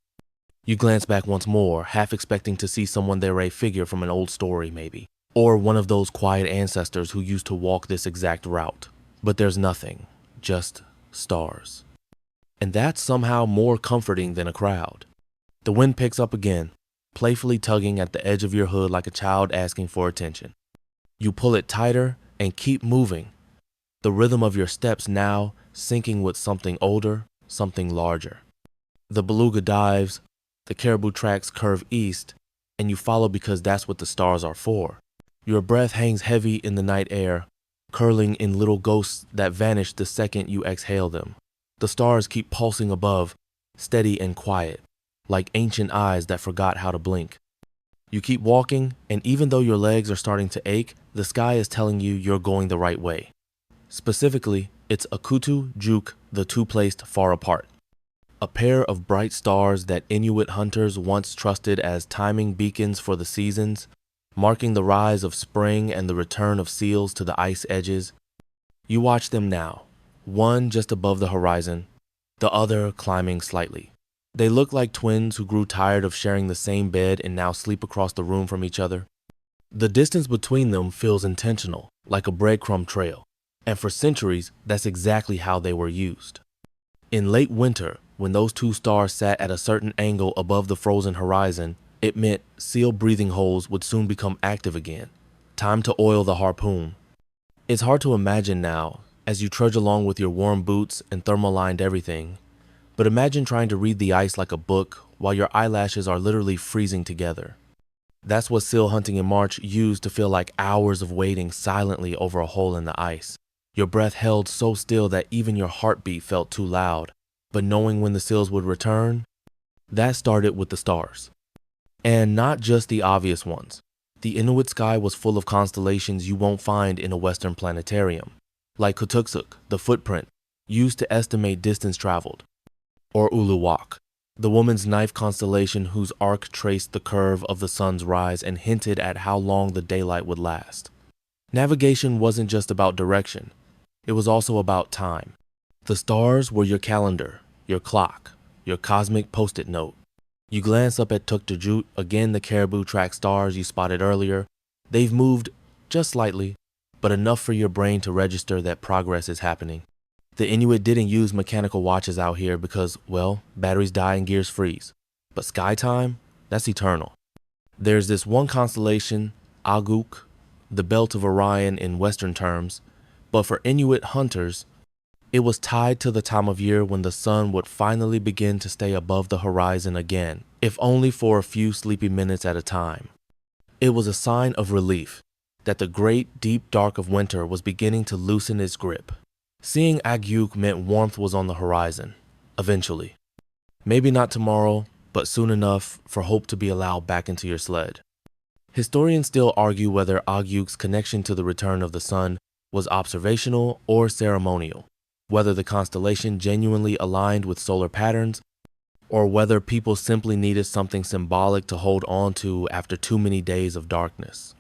You glance back once more, half expecting to see someone there, a figure from an old story maybe, or one of those quiet ancestors who used to walk this exact route. But there's nothing, just stars. And that's somehow more comforting than a crowd. The wind picks up again, playfully tugging at the edge of your hood like a child asking for attention. You pull it tighter and keep moving, the rhythm of your steps now syncing with something older, something larger. The beluga dives, the caribou tracks curve east, and you follow because that's what the stars are for. Your breath hangs heavy in the night air, curling in little ghosts that vanish the second you exhale them. The stars keep pulsing above, steady and quiet, like ancient eyes that forgot how to blink. You keep walking, and even though your legs are starting to ache, the sky is telling you you're going the right way. Specifically, it's Akutu, Juk, the two placed far apart. A pair of bright stars that Inuit hunters once trusted as timing beacons for the seasons, marking the rise of spring and the return of seals to the ice edges. You watch them now, one just above the horizon, the other climbing slightly. They look like twins who grew tired of sharing the same bed and now sleep across the room from each other. The distance between them feels intentional, like a breadcrumb trail, and for centuries, that's exactly how they were used. In late winter, when those two stars sat at a certain angle above the frozen horizon, it meant seal breathing holes would soon become active again. Time to oil the harpoon. It's hard to imagine now, as you trudge along with your warm boots and thermal-lined everything, but imagine trying to read the ice like a book while your eyelashes are literally freezing together. That's what seal hunting in March used to feel like hours of waiting silently over a hole in the ice. Your breath held so still that even your heartbeat felt too loud, but knowing when the seals would return, that started with the stars. And not just the obvious ones. The Inuit sky was full of constellations you won't find in a Western planetarium, like Kutuksuk, the footprint, used to estimate distance traveled, or Uluwak, the woman's knife constellation whose arc traced the curve of the sun's rise and hinted at how long the daylight would last. Navigation wasn't just about direction, it was also about time. The stars were your calendar, your clock, your cosmic post-it note. You glance up at Tuktoyaktuk, again the caribou track stars you spotted earlier. They've moved just slightly, but enough for your brain to register that progress is happening. The Inuit didn't use mechanical watches out here because, well, batteries die and gears freeze. But sky time? That's eternal. There's this one constellation, Aguk, the belt of Orion in Western terms, but for Inuit hunters, it was tied to the time of year when the sun would finally begin to stay above the horizon again, if only for a few sleepy minutes at a time. It was a sign of relief that the great deep dark of winter was beginning to loosen its grip. Seeing Agyuk meant warmth was on the horizon, eventually. Maybe not tomorrow, but soon enough for hope to be allowed back into your sled. Historians still argue whether Agyuk's connection to the return of the sun was observational or ceremonial, whether the constellation genuinely aligned with solar patterns, or whether people simply needed something symbolic to hold on to after too many days of darkness.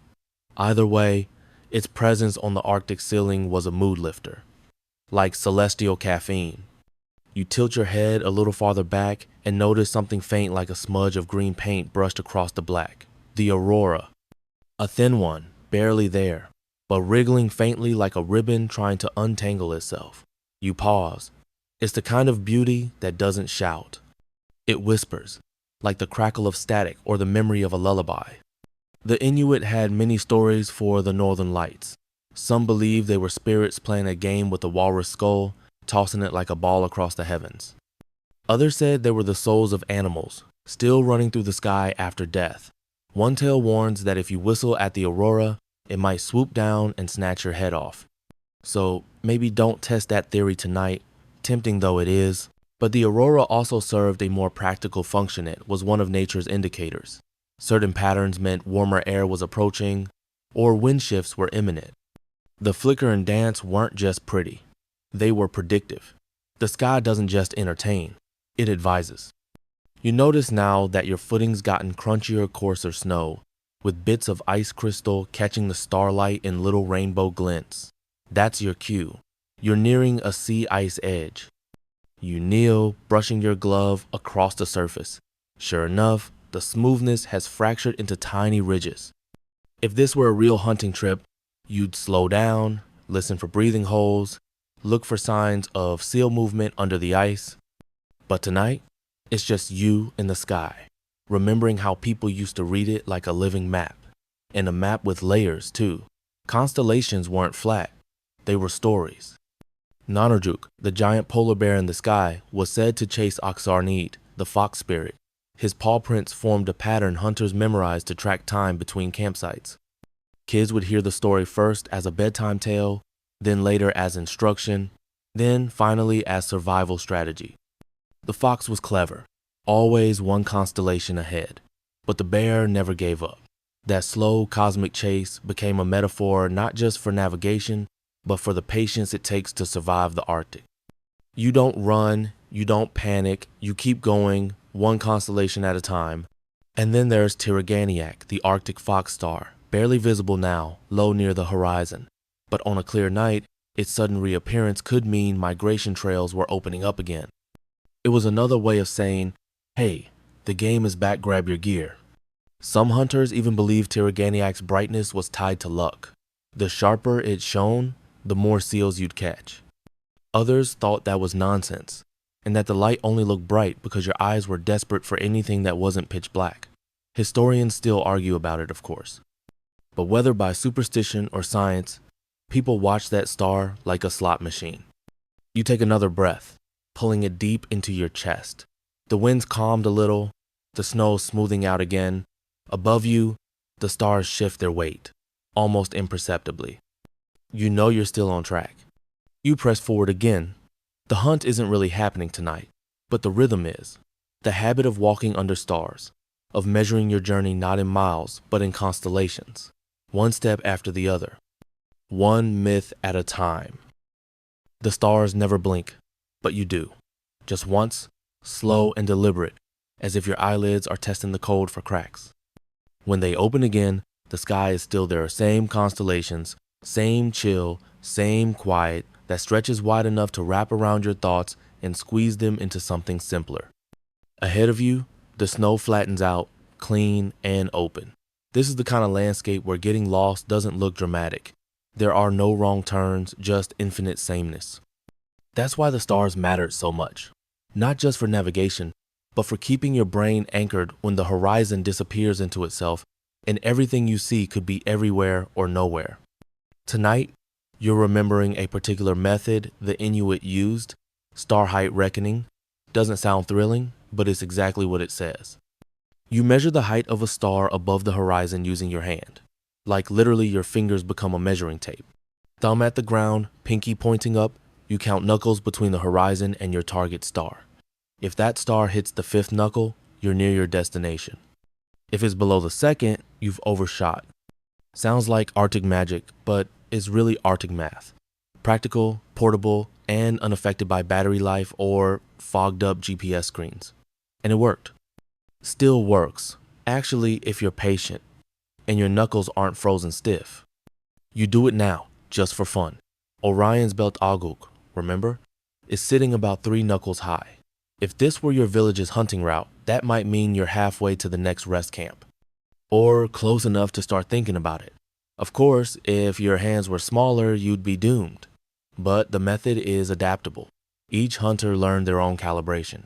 Either way, its presence on the Arctic ceiling was a mood lifter, like celestial caffeine. You tilt your head a little farther back and notice something faint like a smudge of green paint brushed across the black. The aurora. A thin one, barely there, but wriggling faintly like a ribbon trying to untangle itself. You pause. It's the kind of beauty that doesn't shout. It whispers, like the crackle of static or the memory of a lullaby. The Inuit had many stories for the Northern Lights. Some believed they were spirits playing a game with a walrus skull, tossing it like a ball across the heavens. Others said they were the souls of animals, still running through the sky after death. One tale warns that if you whistle at the aurora, it might swoop down and snatch your head off. So maybe don't test that theory tonight, tempting though it is. But the aurora also served a more practical function. It was one of nature's indicators. Certain patterns meant warmer air was approaching, or wind shifts were imminent. The flicker and dance weren't just pretty. They were predictive. The sky doesn't just entertain, it advises. You notice now that your footing's gotten crunchier, coarser snow, with bits of ice crystal catching the starlight in little rainbow glints. That's your cue. You're nearing a sea ice edge. You kneel, brushing your glove across the surface. Sure enough, the smoothness has fractured into tiny ridges. If this were a real hunting trip, you'd slow down, listen for breathing holes, look for signs of seal movement under the ice. But tonight, it's just you in the sky, remembering how people used to read it like a living map. And a map with layers, too. Constellations weren't flat. They were stories. Nanarjuk, the giant polar bear in the sky, was said to chase Oxarneed, the fox spirit. His paw prints formed a pattern hunters memorized to track time between campsites. Kids would hear the story first as a bedtime tale, then later as instruction, then finally as survival strategy. The fox was clever, always one constellation ahead, but the bear never gave up. That slow cosmic chase became a metaphor not just for navigation, but for the patience it takes to survive the Arctic. You don't run, you don't panic, you keep going, one constellation at a time. And then there's Tiraganiac, the Arctic fox star, barely visible now, low near the horizon. But on a clear night, its sudden reappearance could mean migration trails were opening up again. It was another way of saying, hey, the game is back, grab your gear. Some hunters even believed Tiraganiac's brightness was tied to luck. The sharper it shone, the more seals you'd catch. Others thought that was nonsense, and that the light only looked bright because your eyes were desperate for anything that wasn't pitch black. Historians still argue about it, of course. But whether by superstition or science, people watch that star like a slot machine. You take another breath, pulling it deep into your chest. The wind's calmed a little, the snow smoothing out again. Above you, the stars shift their weight, almost imperceptibly. You know you're still on track. You press forward again. The hunt isn't really happening tonight, but the rhythm is. The habit of walking under stars, of measuring your journey not in miles, but in constellations, one step after the other, one myth at a time. The stars never blink, but you do. Just once, slow and deliberate, as if your eyelids are testing the code for cracks. When they open again, the sky is still there, same constellations, same chill, same quiet that stretches wide enough to wrap around your thoughts and squeeze them into something simpler. Ahead of you, the snow flattens out, clean and open. This is the kind of landscape where getting lost doesn't look dramatic. There are no wrong turns, just infinite sameness. That's why the stars mattered so much. Not just for navigation, but for keeping your brain anchored when the horizon disappears into itself and everything you see could be everywhere or nowhere. Tonight, you're remembering a particular method the Inuit used, star height reckoning. Doesn't sound thrilling, but it's exactly what it says. You measure the height of a star above the horizon using your hand. Like literally your fingers become a measuring tape. Thumb at the ground, pinky pointing up, you count knuckles between the horizon and your target star. If that star hits the fifth knuckle, you're near your destination. If it's below the second, you've overshot. Sounds like Arctic magic, but it's really Arctic math. Practical, portable, and unaffected by battery life or fogged up GPS screens. And it worked. Still works, actually, if you're patient and your knuckles aren't frozen stiff. You do it now, just for fun. Orion's belt aguk, remember, is sitting about 3 knuckles high. If this were your village's hunting route, that might mean you're halfway to the next rest camp. Or close enough to start thinking about it. Of course, if your hands were smaller, you'd be doomed. But the method is adaptable. Each hunter learned their own calibration.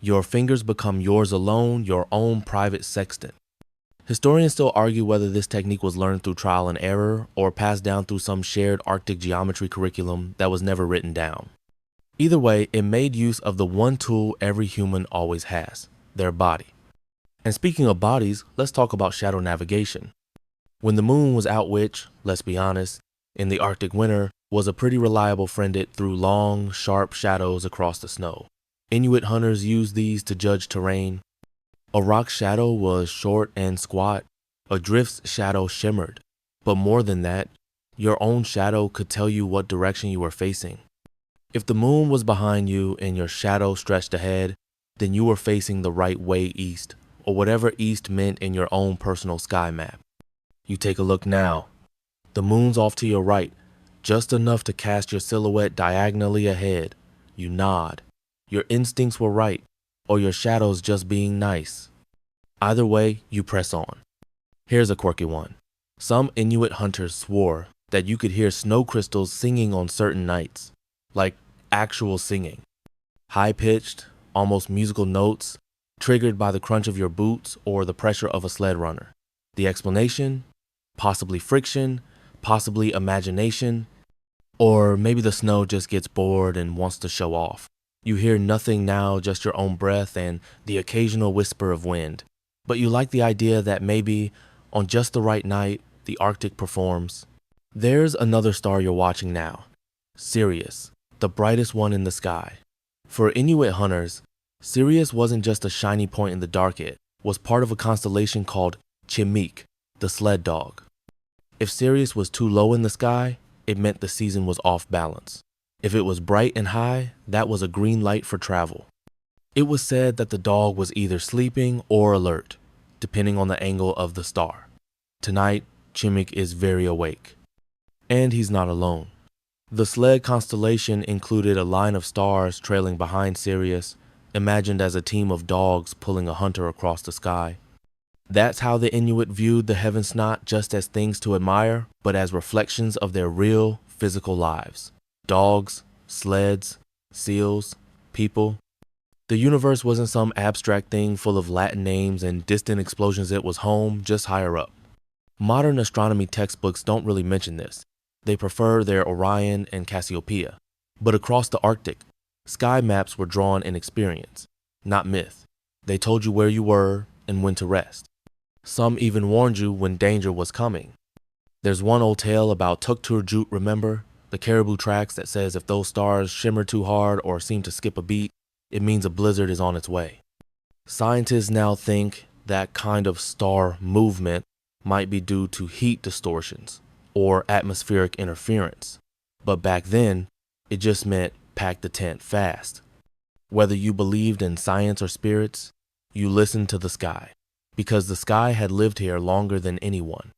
Your fingers become yours alone, your own private sextant. Historians still argue whether this technique was learned through trial and error or passed down through some shared Arctic geometry curriculum that was never written down. Either way, it made use of the one tool every human always has, their body. And speaking of bodies, let's talk about shadow navigation. When the moon was out, which, let's be honest, in the Arctic winter, was a pretty reliable friend, it threw long, sharp shadows across the snow. Inuit hunters used these to judge terrain. A rock's shadow was short and squat. A drift's shadow shimmered. But more than that, your own shadow could tell you what direction you were facing. If the moon was behind you and your shadow stretched ahead, then you were facing the right way east, or whatever east meant in your own personal sky map. You take a look now. The moon's off to your right, just enough to cast your silhouette diagonally ahead. You nod. Your instincts were right, or your shadow's just being nice. Either way, you press on. Here's a quirky one. Some Inuit hunters swore that you could hear snow crystals singing on certain nights, like actual singing. High-pitched, almost musical notes, triggered by the crunch of your boots or the pressure of a sled runner. The explanation? Possibly friction, possibly imagination, or maybe the snow just gets bored and wants to show off. You hear nothing now, just your own breath and the occasional whisper of wind. But you like the idea that maybe, on just the right night, the Arctic performs. There's another star you're watching now, Sirius, the brightest one in the sky. For Inuit hunters, Sirius wasn't just a shiny point in the dark, it was part of a constellation called Chimik, the sled dog. If Sirius was too low in the sky, it meant the season was off balance. If it was bright and high, that was a green light for travel. It was said that the dog was either sleeping or alert, depending on the angle of the star. Tonight, Chimik is very awake. And he's not alone. The sled constellation included a line of stars trailing behind Sirius, imagined as a team of dogs pulling a hunter across the sky. That's how the Inuit viewed the heavens, not just as things to admire, but as reflections of their real, physical lives. Dogs, sleds, seals, people. The universe wasn't some abstract thing full of Latin names and distant explosions. It was home, just higher up. Modern astronomy textbooks don't really mention this. They prefer their Orion and Cassiopeia. But across the Arctic, sky maps were drawn in experience, not myth. They told you where you were and when to rest. Some even warned you when danger was coming. There's one old tale about Tuktur-Jut, remember? The caribou tracks that says if those stars shimmer too hard or seem to skip a beat, it means a blizzard is on its way. Scientists now think that kind of star movement might be due to heat distortions or atmospheric interference. But back then, it just meant pack the tent fast. Whether you believed in science or spirits, you listened to the sky, because the sky had lived here longer than anyone.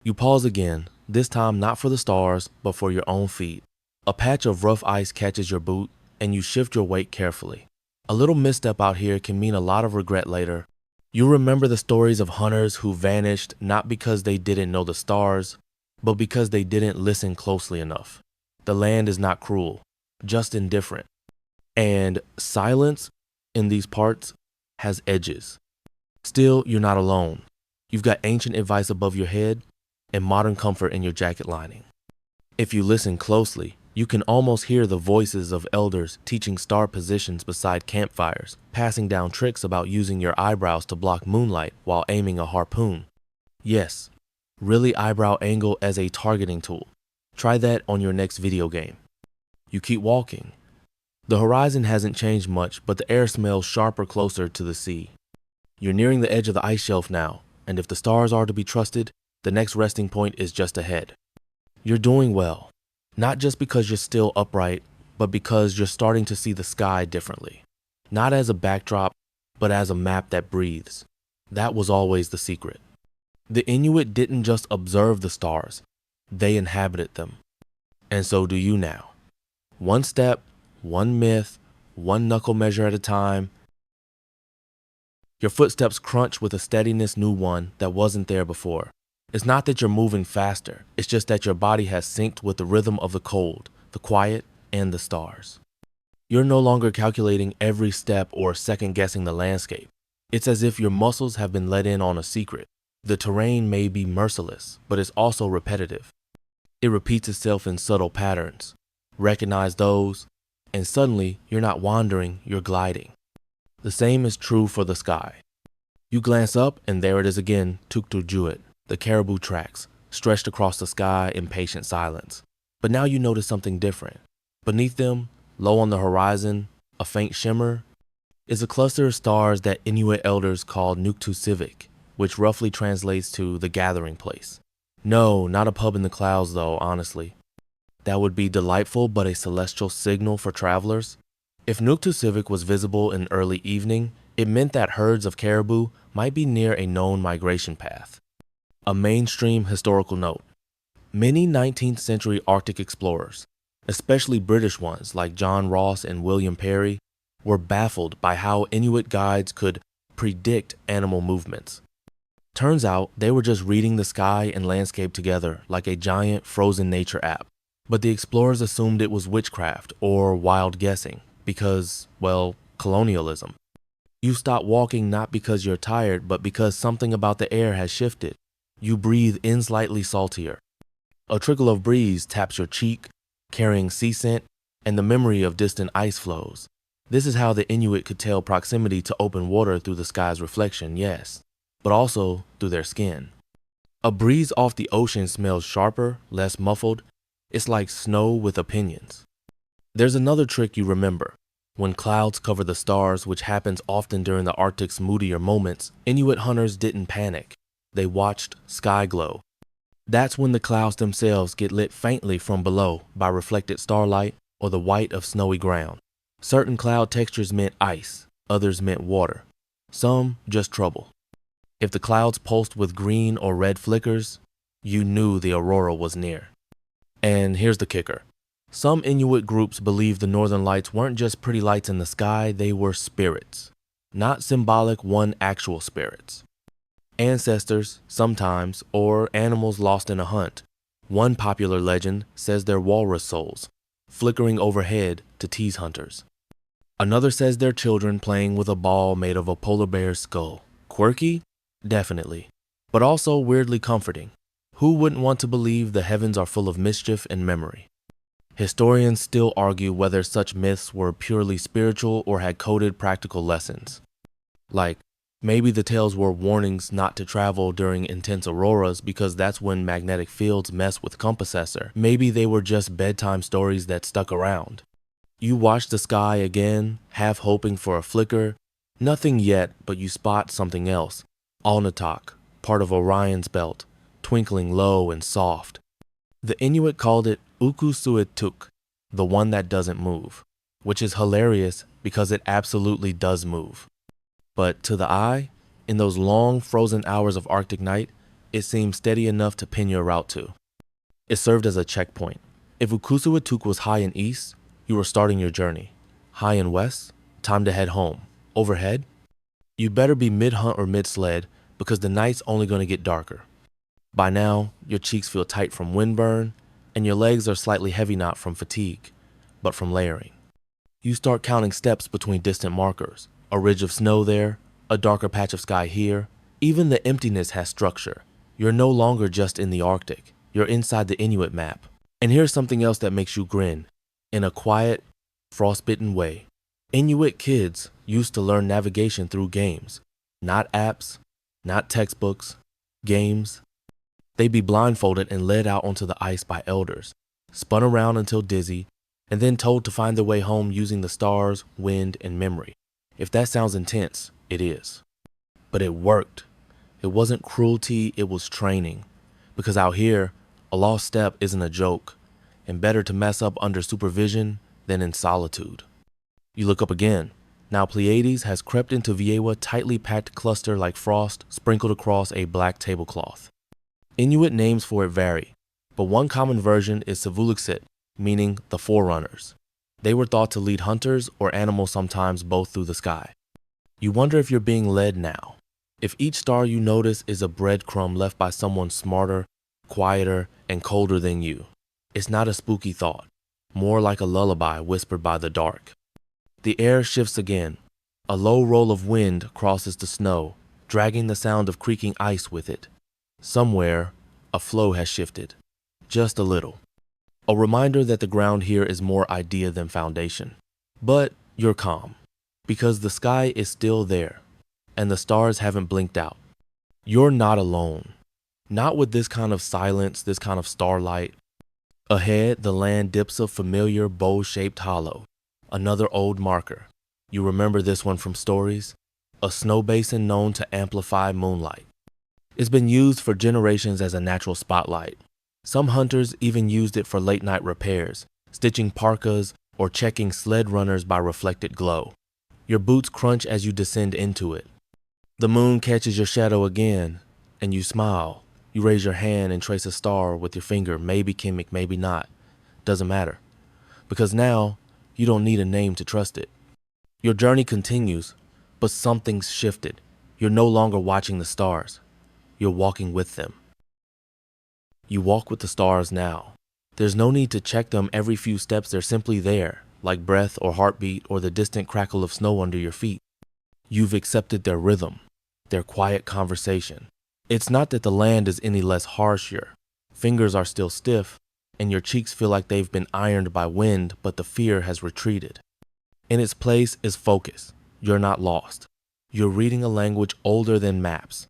You pause again, this time not for the stars, but for your own feet. A patch of rough ice catches your boot, and you shift your weight carefully. A little misstep out here can mean a lot of regret later. You remember the stories of hunters who vanished not because they didn't know the stars, but because they didn't listen closely enough. The land is not cruel, just indifferent. And silence in these parts has edges. Still, you're not alone. You've got ancient advice above your head and modern comfort in your jacket lining. If you listen closely, you can almost hear the voices of elders teaching star positions beside campfires, passing down tricks about using your eyebrows to block moonlight while aiming a harpoon. Yes, really eyebrow angle as a targeting tool. Try that on your next video game. You keep walking. The horizon hasn't changed much, but the air smells sharper closer to the sea. You're nearing the edge of the ice shelf now, and if the stars are to be trusted, the next resting point is just ahead. You're doing well, not just because you're still upright, but because you're starting to see the sky differently. Not as a backdrop, but as a map that breathes. That was always the secret. The Inuit didn't just observe the stars, they inhabited them. And so do you now. One step, one myth, one knuckle measure at a time. Your footsteps crunch with a steadiness new one that wasn't there before. It's not that you're moving faster, it's just that your body has synced with the rhythm of the cold, the quiet, and the stars. You're no longer calculating every step or second-guessing the landscape. It's as if your muscles have been let in on a secret. The terrain may be merciless, but it's also repetitive. It repeats itself in subtle patterns. Recognize those, And suddenly, you're not wandering, you're gliding. The same is true for the sky. You glance up, and there it is again, Tuktujuit, the caribou tracks, stretched across the sky in patient silence. But now you notice something different. Beneath them, low on the horizon, a faint shimmer, is a cluster of stars that Inuit elders call Nuktusivik, which roughly translates to the gathering place. No, not a pub in the clouds though, honestly. That would be delightful but a celestial signal for travelers. If Nuktusivik was visible in early evening, it meant that herds of caribou might be near a known migration path. A mainstream historical note. Many 19th century Arctic explorers, especially British ones like John Ross and William Parry, were baffled by how Inuit guides could predict animal movements. Turns out they were just reading the sky and landscape together like a giant frozen nature app. But the explorers assumed it was witchcraft or wild guessing because, well, colonialism. You stop walking not because you're tired, but because something about the air has shifted. You breathe in slightly saltier. A trickle of breeze taps your cheek, carrying sea scent and the memory of distant ice flows. This is how the Inuit could tell proximity to open water through the sky's reflection, yes, but also through their skin. A breeze off the ocean smells sharper, less muffled. It's like snow with opinions. There's another trick you remember. When clouds cover the stars, which happens often during the Arctic's moodier moments, Inuit hunters didn't panic. They watched sky glow. That's when the clouds themselves get lit faintly from below by reflected starlight or the white of snowy ground. Certain cloud textures meant ice, others meant water. Some just trouble. If the clouds pulsed with green or red flickers, you knew the aurora was near. And here's the kicker. Some Inuit groups believed the northern lights weren't just pretty lights in the sky, they were spirits. Not symbolic, one actual spirits. Ancestors, sometimes, or animals lost in a hunt. One popular legend says they're walrus souls, flickering overhead to tease hunters. Another says they're children playing with a ball made of a polar bear's skull. Quirky? Definitely. But also weirdly comforting. Who wouldn't want to believe the heavens are full of mischief and memory? Historians still argue whether such myths were purely spiritual or had coded practical lessons. Like, maybe the tales were warnings not to travel during intense auroras because that's when magnetic fields mess with compassessor. Maybe they were just bedtime stories that stuck around. You watch the sky again, half hoping for a flicker. Nothing yet, but you spot something else. Alnatok, part of Orion's belt, twinkling low and soft. The Inuit called it Ukusuituk, the one that doesn't move, which is hilarious because it absolutely does move. But to the eye, in those long frozen hours of Arctic night, it seemed steady enough to pin your route to. It served as a checkpoint. If Ukusuituk was high in east, you were starting your journey. High in west, time to head home. Overhead, you better be mid-hunt or mid-sled because the night's only going to get darker. By now, your cheeks feel tight from windburn, and your legs are slightly heavy not from fatigue, but from layering. You start counting steps between distant markers. A ridge of snow there, a darker patch of sky here. Even the emptiness has structure. You're no longer just in the Arctic. You're inside the Inuit map. And here's something else that makes you grin. In a quiet, frostbitten way. Inuit kids used to learn navigation through games. Not apps, not textbooks, games. They'd be blindfolded and led out onto the ice by elders, spun around until dizzy, and then told to find their way home using the stars, wind, and memory. If that sounds intense, it is. But it worked. It wasn't cruelty, it was training. Because out here, a lost step isn't a joke, and better to mess up under supervision than in solitude. You look up again. Now Pleiades has crept into Viewa tightly packed cluster like frost sprinkled across a black tablecloth. Inuit names for it vary, but one common version is Savuluksit, meaning the forerunners. They were thought to lead hunters or animals sometimes both through the sky. You wonder if you're being led now. If each star you notice is a breadcrumb left by someone smarter, quieter, and colder than you. It's not a spooky thought, more like a lullaby whispered by the dark. The air shifts again. A low roll of wind crosses the snow, dragging the sound of creaking ice with it. Somewhere, a flow has shifted. Just a little. A reminder that the ground here is more idea than foundation. But you're calm, because the sky is still there, and the stars haven't blinked out. You're not alone. Not with this kind of silence, this kind of starlight. Ahead, the land dips a familiar bowl-shaped hollow, another old marker. You remember this one from stories? A snow basin known to amplify moonlight. It's been used for generations as a natural spotlight. Some hunters even used it for late-night repairs, stitching parkas or checking sled runners by reflected glow. Your boots crunch as you descend into it. The moon catches your shadow again, and you smile. You raise your hand and trace a star with your finger, maybe Kimmick, maybe not. Doesn't matter. Because now, you don't need a name to trust it. Your journey continues, but something's shifted. You're no longer watching the stars. You're walking with them. You walk with the stars now. There's no need to check them every few steps. They're simply there, like breath or heartbeat or the distant crackle of snow under your feet. You've accepted their rhythm, their quiet conversation. It's not that the land is any less harsh here. Fingers are still stiff, and your cheeks feel like they've been ironed by wind, but the fear has retreated. In its place is focus. You're not lost. You're reading a language older than maps.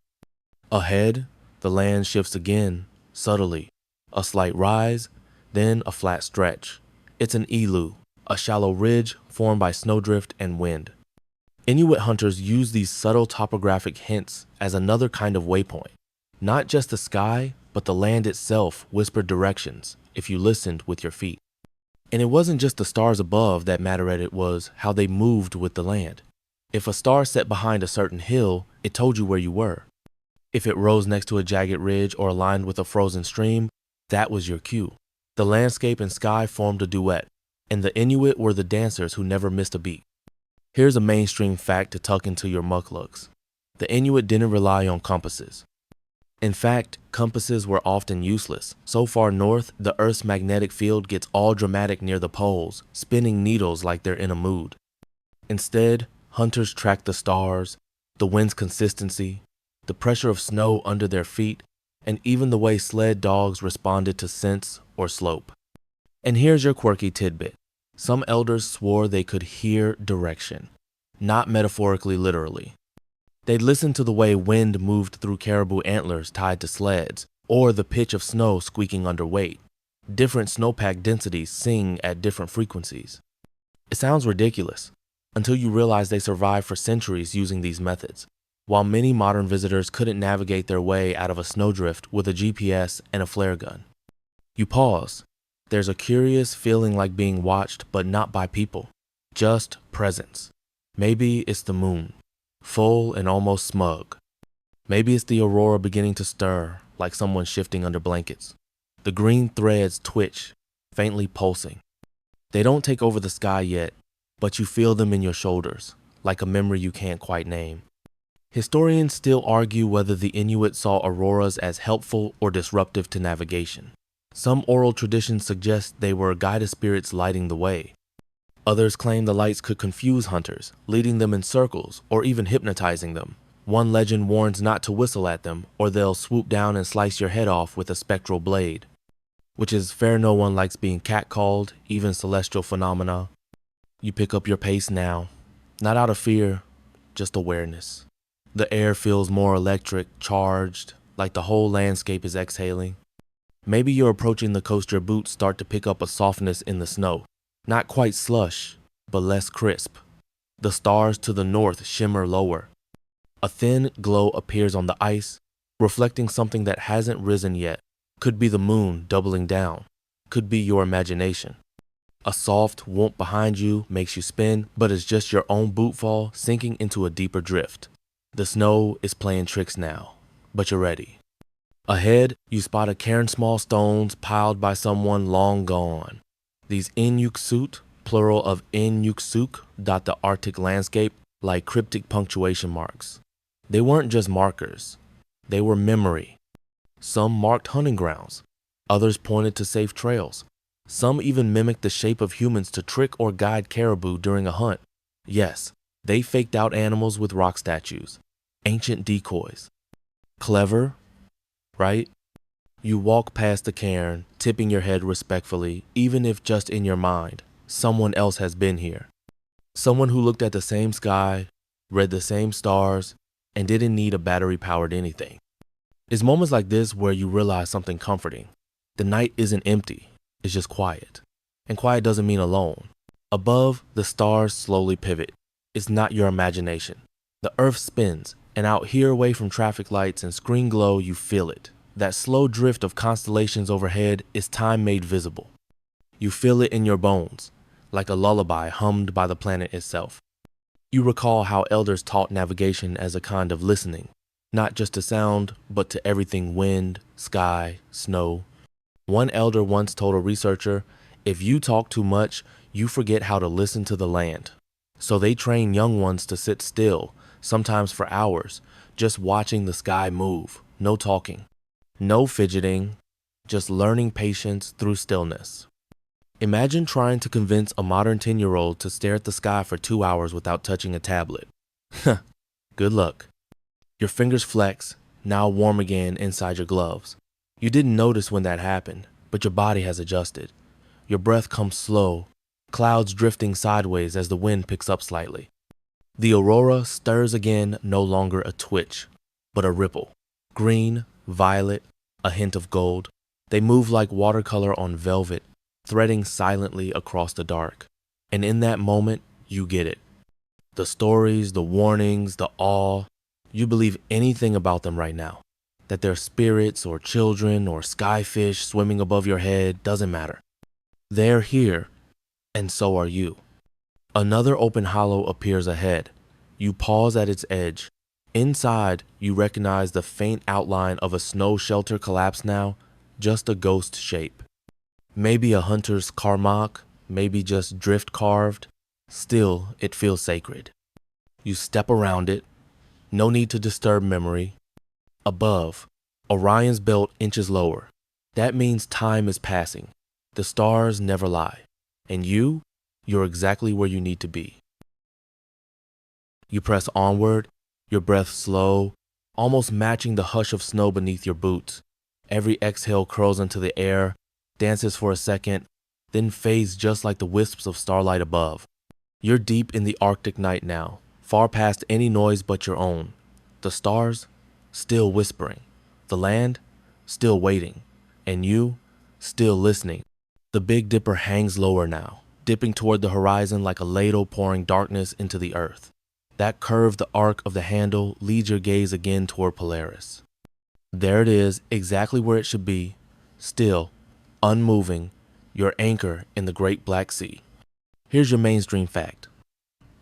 Ahead, the land shifts again, subtly. A slight rise, then a flat stretch. It's an ilu, a shallow ridge formed by snowdrift and wind. Inuit hunters use these subtle topographic hints as another kind of waypoint. Not just the sky, but the land itself whispered directions if you listened with your feet. And it wasn't just the stars above that mattered, it was how they moved with the land. If a star set behind a certain hill, it told you where you were. If it rose next to a jagged ridge or aligned with a frozen stream, that was your cue. The landscape and sky formed a duet, and the Inuit were the dancers who never missed a beat. Here's a mainstream fact to tuck into your mucklucks. The Inuit didn't rely on compasses. In fact, compasses were often useless. So far north, the Earth's magnetic field gets all dramatic near the poles, spinning needles like they're in a mood. Instead, hunters tracked the stars, the wind's consistency, the pressure of snow under their feet, and even the way sled dogs responded to scents or slope. And here's your quirky tidbit. Some elders swore they could hear direction, not metaphorically literally. They'd listen to the way wind moved through caribou antlers tied to sleds, or the pitch of snow squeaking under weight. Different snowpack densities sing at different frequencies. It sounds ridiculous, until you realize they survived for centuries using these methods, while many modern visitors couldn't navigate their way out of a snowdrift with a GPS and a flare gun. You pause. There's a curious feeling like being watched, but not by people, just presence. Maybe it's the moon, full and almost smug. Maybe it's the aurora beginning to stir, like someone shifting under blankets. The green threads twitch, faintly pulsing. They don't take over the sky yet, but you feel them in your shoulders, like a memory you can't quite name. Historians still argue whether the Inuit saw auroras as helpful or disruptive to navigation. Some oral traditions suggest they were guided spirits lighting the way. Others claim the lights could confuse hunters, leading them in circles or even hypnotizing them. One legend warns not to whistle at them, or they'll swoop down and slice your head off with a spectral blade. Which is fair, no one likes being catcalled, even celestial phenomena. You pick up your pace now, not out of fear, just awareness. The air feels more electric, charged, like the whole landscape is exhaling. Maybe you're approaching the coast, your boots start to pick up a softness in the snow. Not quite slush, but less crisp. The stars to the north shimmer lower. A thin glow appears on the ice, reflecting something that hasn't risen yet. Could be the moon doubling down. Could be your imagination. A soft whoomp behind you makes you spin, but it's just your own bootfall sinking into a deeper drift. The snow is playing tricks now, but you're ready. Ahead, you spot a cairn, small stones piled by someone long gone. These Inuksut, plural of Inuksuk, dot the Arctic landscape like cryptic punctuation marks. They weren't just markers. They were memory. Some marked hunting grounds. Others pointed to safe trails. Some even mimicked the shape of humans to trick or guide caribou during a hunt. Yes, they faked out animals with rock statues. Ancient decoys. Clever, right? You walk past the cairn, tipping your head respectfully, even if just in your mind, someone else has been here. Someone who looked at the same sky, read the same stars, and didn't need a battery-powered anything. It's moments like this where you realize something comforting. The night isn't empty, it's just quiet. And quiet doesn't mean alone. Above, the stars slowly pivot. It's not your imagination. The earth spins, and out here away from traffic lights and screen glow, you feel it. That slow drift of constellations overhead is time made visible. You feel it in your bones, like a lullaby hummed by the planet itself. You recall how elders taught navigation as a kind of listening, not just to sound, but to everything: wind, sky, snow. One elder once told a researcher, if you talk too much, you forget how to listen to the land. So they train young ones to sit still, sometimes for hours, just watching the sky move, no talking, no fidgeting, just learning patience through stillness. Imagine trying to convince a modern 10-year-old to stare at the sky for 2 hours without touching a tablet. Good luck. Your fingers flex, now warm again inside your gloves. You didn't notice when that happened, but your body has adjusted. Your breath comes slow, clouds drifting sideways as the wind picks up slightly. The aurora stirs again, no longer a twitch, but a ripple. Green, violet, a hint of gold. They move like watercolor on velvet, threading silently across the dark. And in that moment, you get it. The stories, the warnings, the awe, you believe anything about them right now. That they're spirits or children or skyfish swimming above your head, doesn't matter. They're here, and so are you. Another open hollow appears ahead. You pause at its edge. Inside, you recognize the faint outline of a snow shelter collapse now, just a ghost shape. Maybe a hunter's karmak, maybe just drift carved. Still, it feels sacred. You step around it. No need to disturb memory. Above, Orion's belt inches lower. That means time is passing. The stars never lie. And you're exactly where you need to be. You press onward, your breath slow, almost matching the hush of snow beneath your boots. Every exhale curls into the air, dances for a second, then fades just like the wisps of starlight above. You're deep in the Arctic night now, far past any noise but your own. The stars, still whispering. The land, still waiting. And you, still listening. The Big Dipper hangs lower now, dipping toward the horizon like a ladle pouring darkness into the earth. That curve, the arc of the handle, leads your gaze again toward Polaris. There it is, exactly where it should be, still, unmoving, your anchor in the Great Black Sea. Here's your mainstream fact.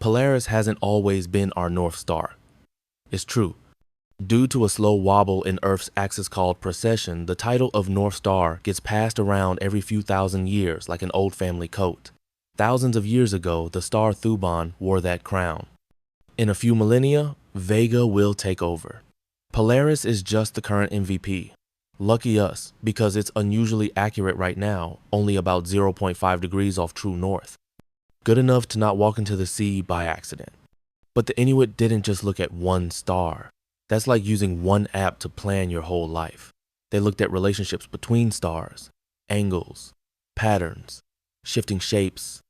Polaris hasn't always been our North Star. It's true. Due to a slow wobble in Earth's axis called precession, the title of North Star gets passed around every few thousand years like an old family coat. Thousands of years ago, the star Thuban wore that crown. In a few millennia, Vega will take over. Polaris is just the current MVP. Lucky us, because it's unusually accurate right now, only about 0.5 degrees off true north. Good enough to not walk into the sea by accident. But the Inuit didn't just look at one star. That's like using one app to plan your whole life. They looked at relationships between stars, angles, patterns, shifting shapes.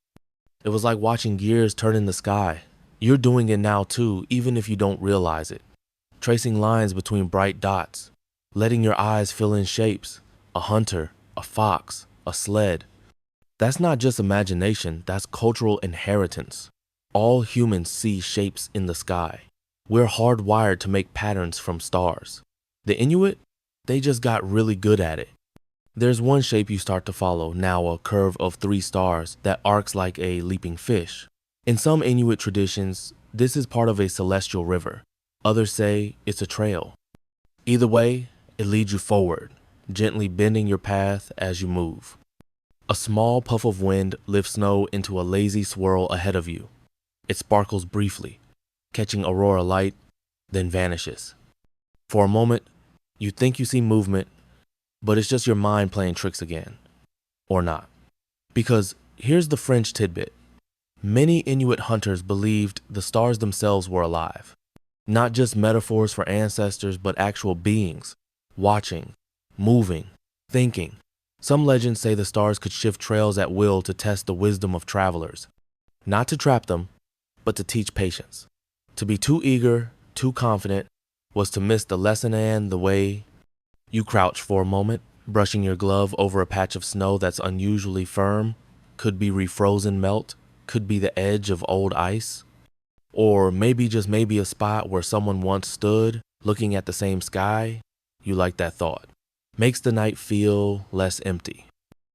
It was like watching gears turn in the sky. You're doing it now too, even if you don't realize it. Tracing lines between bright dots, letting your eyes fill in shapes, a hunter, a fox, a sled. That's not just imagination, that's cultural inheritance. All humans see shapes in the sky. We're hardwired to make patterns from stars. The Inuit, they just got really good at it. There's one shape you start to follow, now a curve of 3 stars that arcs like a leaping fish. In some Inuit traditions, this is part of a celestial river. Others say it's a trail. Either way, it leads you forward, gently bending your path as you move. A small puff of wind lifts snow into a lazy swirl ahead of you. It sparkles briefly, catching aurora light, then vanishes. For a moment, you think you see movement, but it's just your mind playing tricks again. Or not. Because here's the French tidbit. Many Inuit hunters believed the stars themselves were alive. Not just metaphors for ancestors, but actual beings, watching, moving, Thinking. Some legends say the stars could shift trails at will to test the wisdom of travelers. Not to trap them, but to teach patience. To be too eager, too confident, was to miss the lesson. And the way you crouch for a moment, brushing your glove over a patch of snow that's unusually firm, could be refrozen melt, could be the edge of old ice, or maybe just maybe a spot where someone once stood, looking at the same sky. You like that thought. Makes the night feel less empty.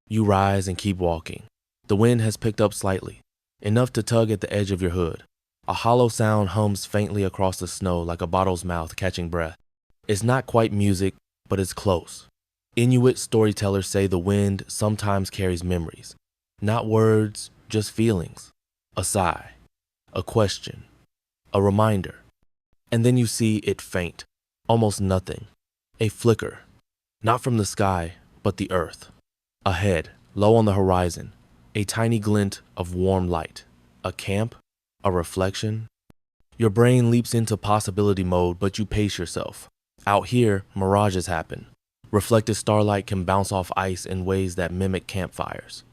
You rise and keep walking. The wind has picked up slightly, enough to tug at the edge of your hood. A hollow sound hums faintly across the snow like a bottle's mouth catching breath. It's not quite music, but it's close. Inuit storytellers say the wind sometimes carries memories. Not words, just feelings. A sigh, a question, a reminder. And then you see it faint, almost nothing. A flicker, not from the sky, but the earth. Ahead, low on the horizon, a tiny glint of warm light. A camp, a reflection. Your brain leaps into possibility mode, but you pace yourself. Out here, mirages happen. Reflected starlight can bounce off ice in ways that mimic campfires.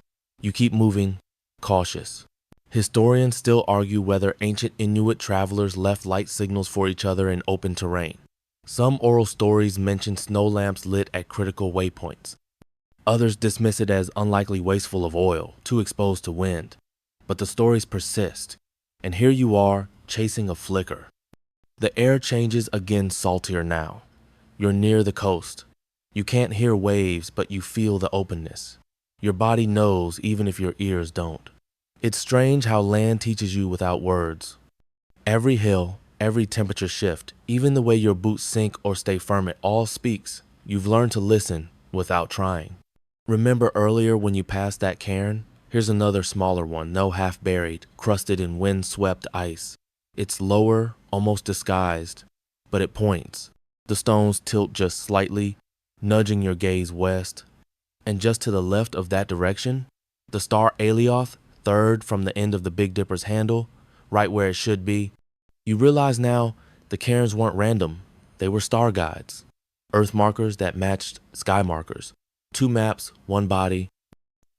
You keep moving, cautious. Historians still argue whether ancient Inuit travelers left light signals for each other in open terrain. Some oral stories mention snow lamps lit at critical waypoints. Others dismiss it as unlikely wasteful of oil, too exposed to wind. But the stories persist, and here you are, chasing a flicker. The air changes again, saltier now. You're near the coast. You can't hear waves, but you feel the openness. Your body knows even if your ears don't. It's strange how land teaches you without words. Every hill, every temperature shift, even the way your boots sink or stay firm, it all speaks. You've learned to listen without trying. Remember earlier when you passed that cairn? Here's another smaller one, no half buried, crusted in wind-swept ice. It's lower, almost disguised, but it points. The stones tilt just slightly, nudging your gaze west. And just to the left of that direction, the star Alioth, third from the end of the Big Dipper's handle, right where it should be. You realize now the cairns weren't random. They were star guides, earth markers that matched sky markers. 2 maps, 1 body.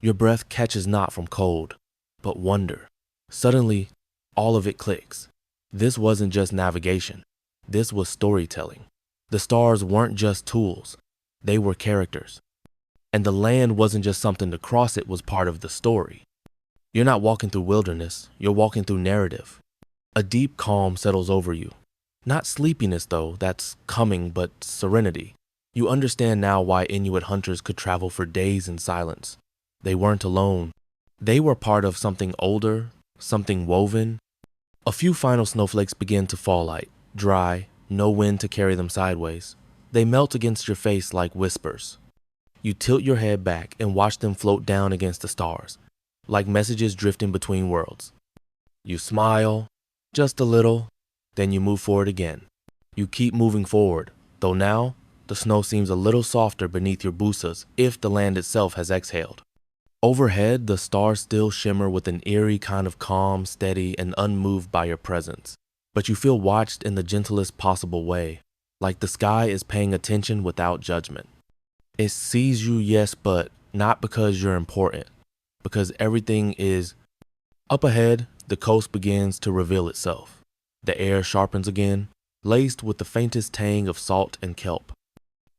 Your breath catches not from cold, but wonder. Suddenly, all of it clicks. This wasn't just navigation. This was storytelling. The stars weren't just tools. They were characters. And the land wasn't just something to cross, it was part of the story. You're not walking through wilderness, you're walking through narrative. A deep calm settles over you. Not sleepiness though, that's coming, but serenity. You understand now why Inuit hunters could travel for days in silence. They weren't alone. They were part of something older, something woven. A few final snowflakes begin to fall light, dry, no wind to carry them sideways. They melt against your face like whispers. You tilt your head back and watch them float down against the stars, like messages drifting between worlds. You smile, just a little, then you move forward again. You keep moving forward, though now the snow seems a little softer beneath your busas if the land itself has exhaled. Overhead, the stars still shimmer with an eerie kind of calm, steady, and unmoved by your presence. But you feel watched in the gentlest possible way, like the sky is paying attention without judgment. It sees you, yes, but not because you're important, because everything is. Up ahead, the coast begins to reveal itself. The air sharpens again, laced with the faintest tang of salt and kelp.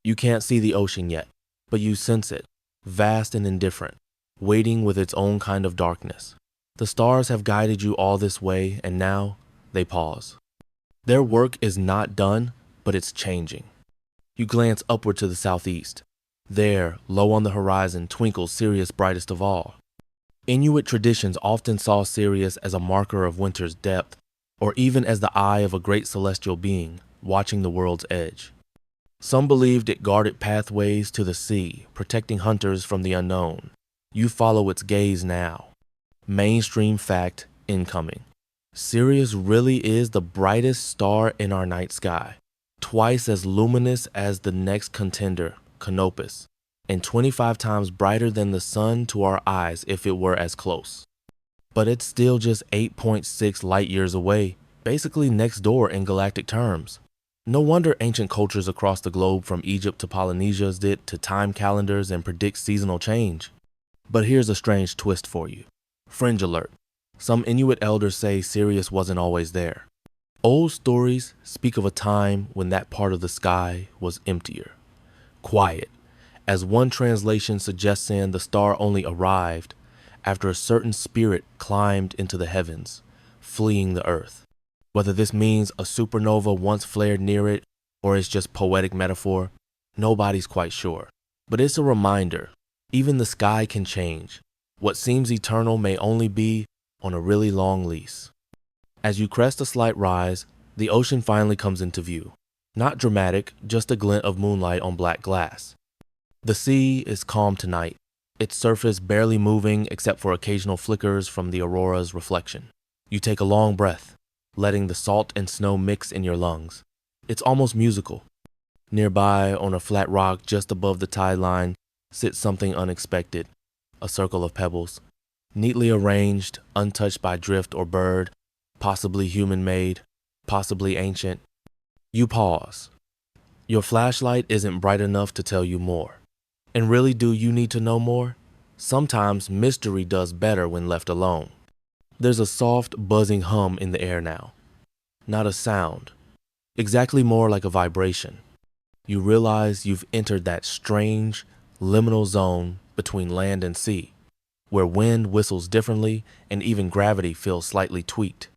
You can't see the ocean yet, but you sense it, vast and indifferent, waiting with its own kind of darkness. The stars have guided you all this way, and now they pause. Their work is not done, but it's changing. You glance upward to the southeast. There, low on the horizon, twinkles Sirius brightest of all. Inuit traditions often saw Sirius as a marker of winter's depth, or even as the eye of a great celestial being watching the world's edge. Some believed it guarded pathways to the sea, protecting hunters from the unknown. You follow its gaze now. Mainstream fact incoming. Sirius really is the brightest star in our night sky, twice as luminous as the next contender, Canopus, and 25 times brighter than the sun to our eyes if it were as close. But it's still just 8.6 light years away, basically next door in galactic terms. No wonder ancient cultures across the globe, from Egypt to Polynesia, did to time calendars and predict seasonal change. But here's a strange twist for you. Fringe alert. Some Inuit elders say Sirius wasn't always there. Old stories speak of a time when that part of the sky was emptier, quiet, as one translation suggests, saying the star only arrived after a certain spirit climbed into the heavens, fleeing the earth. Whether this means a supernova once flared near it, or it's just poetic metaphor, nobody's quite sure. But it's a reminder, even the sky can change. What seems eternal may only be on a really long lease. As you crest a slight rise, the ocean finally comes into view. Not dramatic, just a glint of moonlight on black glass. The sea is calm tonight, its surface barely moving except for occasional flickers from the aurora's reflection. You take a long breath, letting the salt and snow mix in your lungs. It's almost musical. Nearby, on a flat rock just above the tide line, sits something unexpected, a circle of pebbles, neatly arranged, untouched by drift or bird, possibly human-made, possibly ancient. You pause. Your flashlight isn't bright enough to tell you more. And really, do you need to know more? Sometimes mystery does better when left alone. There's a soft, buzzing hum in the air now. Not a sound. Exactly more like a vibration. You realize you've entered that strange, liminal zone between land and sea, where wind whistles differently and even gravity feels slightly tweaked.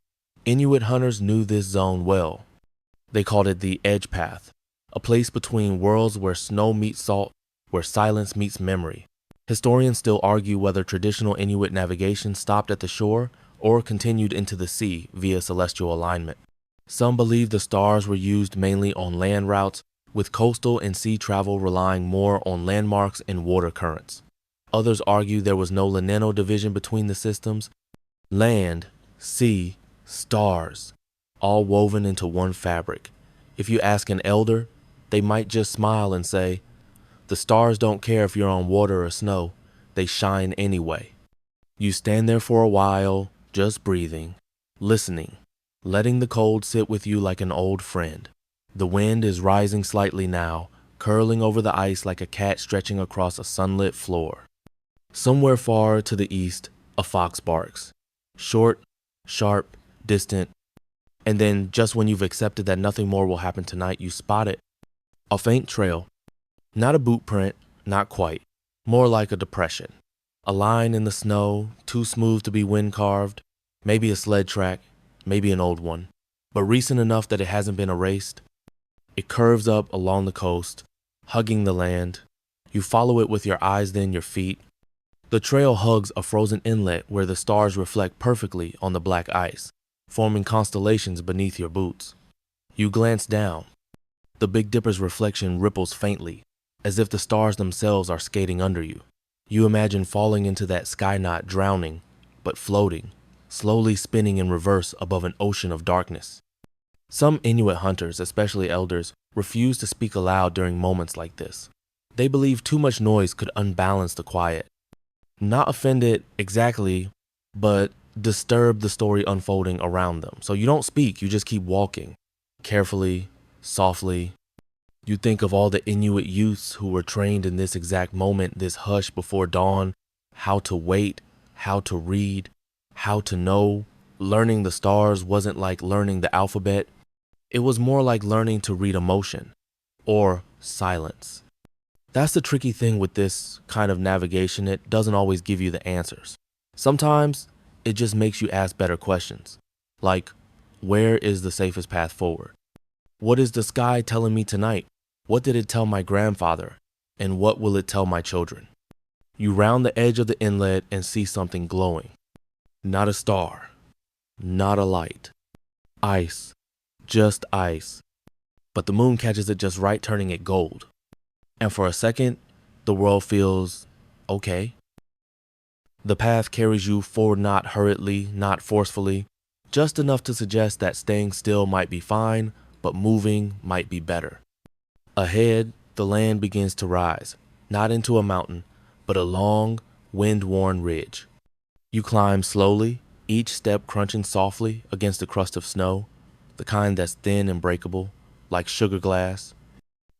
Inuit hunters knew this zone well. They called it the edge path, a place between worlds where snow meets salt, where silence meets memory. Historians still argue whether traditional Inuit navigation stopped at the shore or continued into the sea via celestial alignment. Some believe the stars were used mainly on land routes, with coastal and sea travel relying more on landmarks and water currents. Others argue there was no lineal division between the systems. Land, sea, stars, all woven into one fabric. If you ask an elder, they might just smile and say, "The stars don't care if you're on water or snow, they shine anyway." You stand there for a while, just breathing, listening, letting the cold sit with you like an old friend. The wind is rising slightly now, curling over the ice like a cat stretching across a sunlit floor. Somewhere far to the east, a fox barks. Short, sharp, distant, and then just when you've accepted that nothing more will happen tonight, you spot it. A faint trail. Not a boot print, not quite. More like a depression. A line in the snow, too smooth to be wind carved. Maybe a sled track, maybe an old one, but recent enough that it hasn't been erased. It curves up along the coast, hugging the land. You follow it with your eyes, then your feet. The trail hugs a frozen inlet where the stars reflect perfectly on the black ice, forming constellations beneath your boots. You glance down. The Big Dipper's reflection ripples faintly, as if the stars themselves are skating under you. You imagine falling into that sky knot, drowning, but floating, slowly spinning in reverse above an ocean of darkness. Some Inuit hunters, especially elders, refuse to speak aloud during moments like this. They believe too much noise could unbalance the quiet. Not offend it exactly, but disturb the story unfolding around them. So you don't speak, you just keep walking, carefully, softly. You think of all the Inuit youths who were trained in this exact moment, this hush before dawn, how to wait, how to read, how to know. Learning the stars wasn't like learning the alphabet. It was more like learning to read emotion or silence. That's the tricky thing with this kind of navigation. It doesn't always give you the answers. Sometimes it just makes you ask better questions, like, where is the safest path forward? What is the sky telling me tonight? What did it tell my grandfather? And what will it tell my children? You round the edge of the inlet and see something glowing. Not a star, not a light. Ice, just ice. But the moon catches it just right, turning it gold. And for a second, the world feels okay. The path carries you forward, not hurriedly, not forcefully, just enough to suggest that staying still might be fine, but moving might be better. Ahead, the land begins to rise, not into a mountain, but a long, wind-worn ridge. You climb slowly, each step crunching softly against a crust of snow, the kind that's thin and breakable, like sugar glass.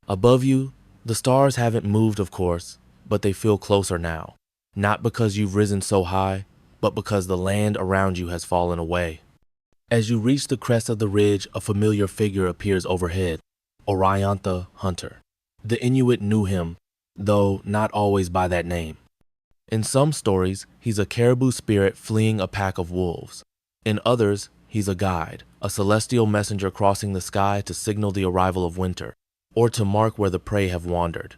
Above you, the stars haven't moved, of course, but they feel closer now. Not because you've risen so high, but because the land around you has fallen away. As you reach the crest of the ridge, a familiar figure appears overhead, Inuit Hunter. The Inuit knew him, though not always by that name. In some stories, he's a caribou spirit fleeing a pack of wolves. In others, he's a guide, a celestial messenger crossing the sky to signal the arrival of winter, or to mark where the prey have wandered.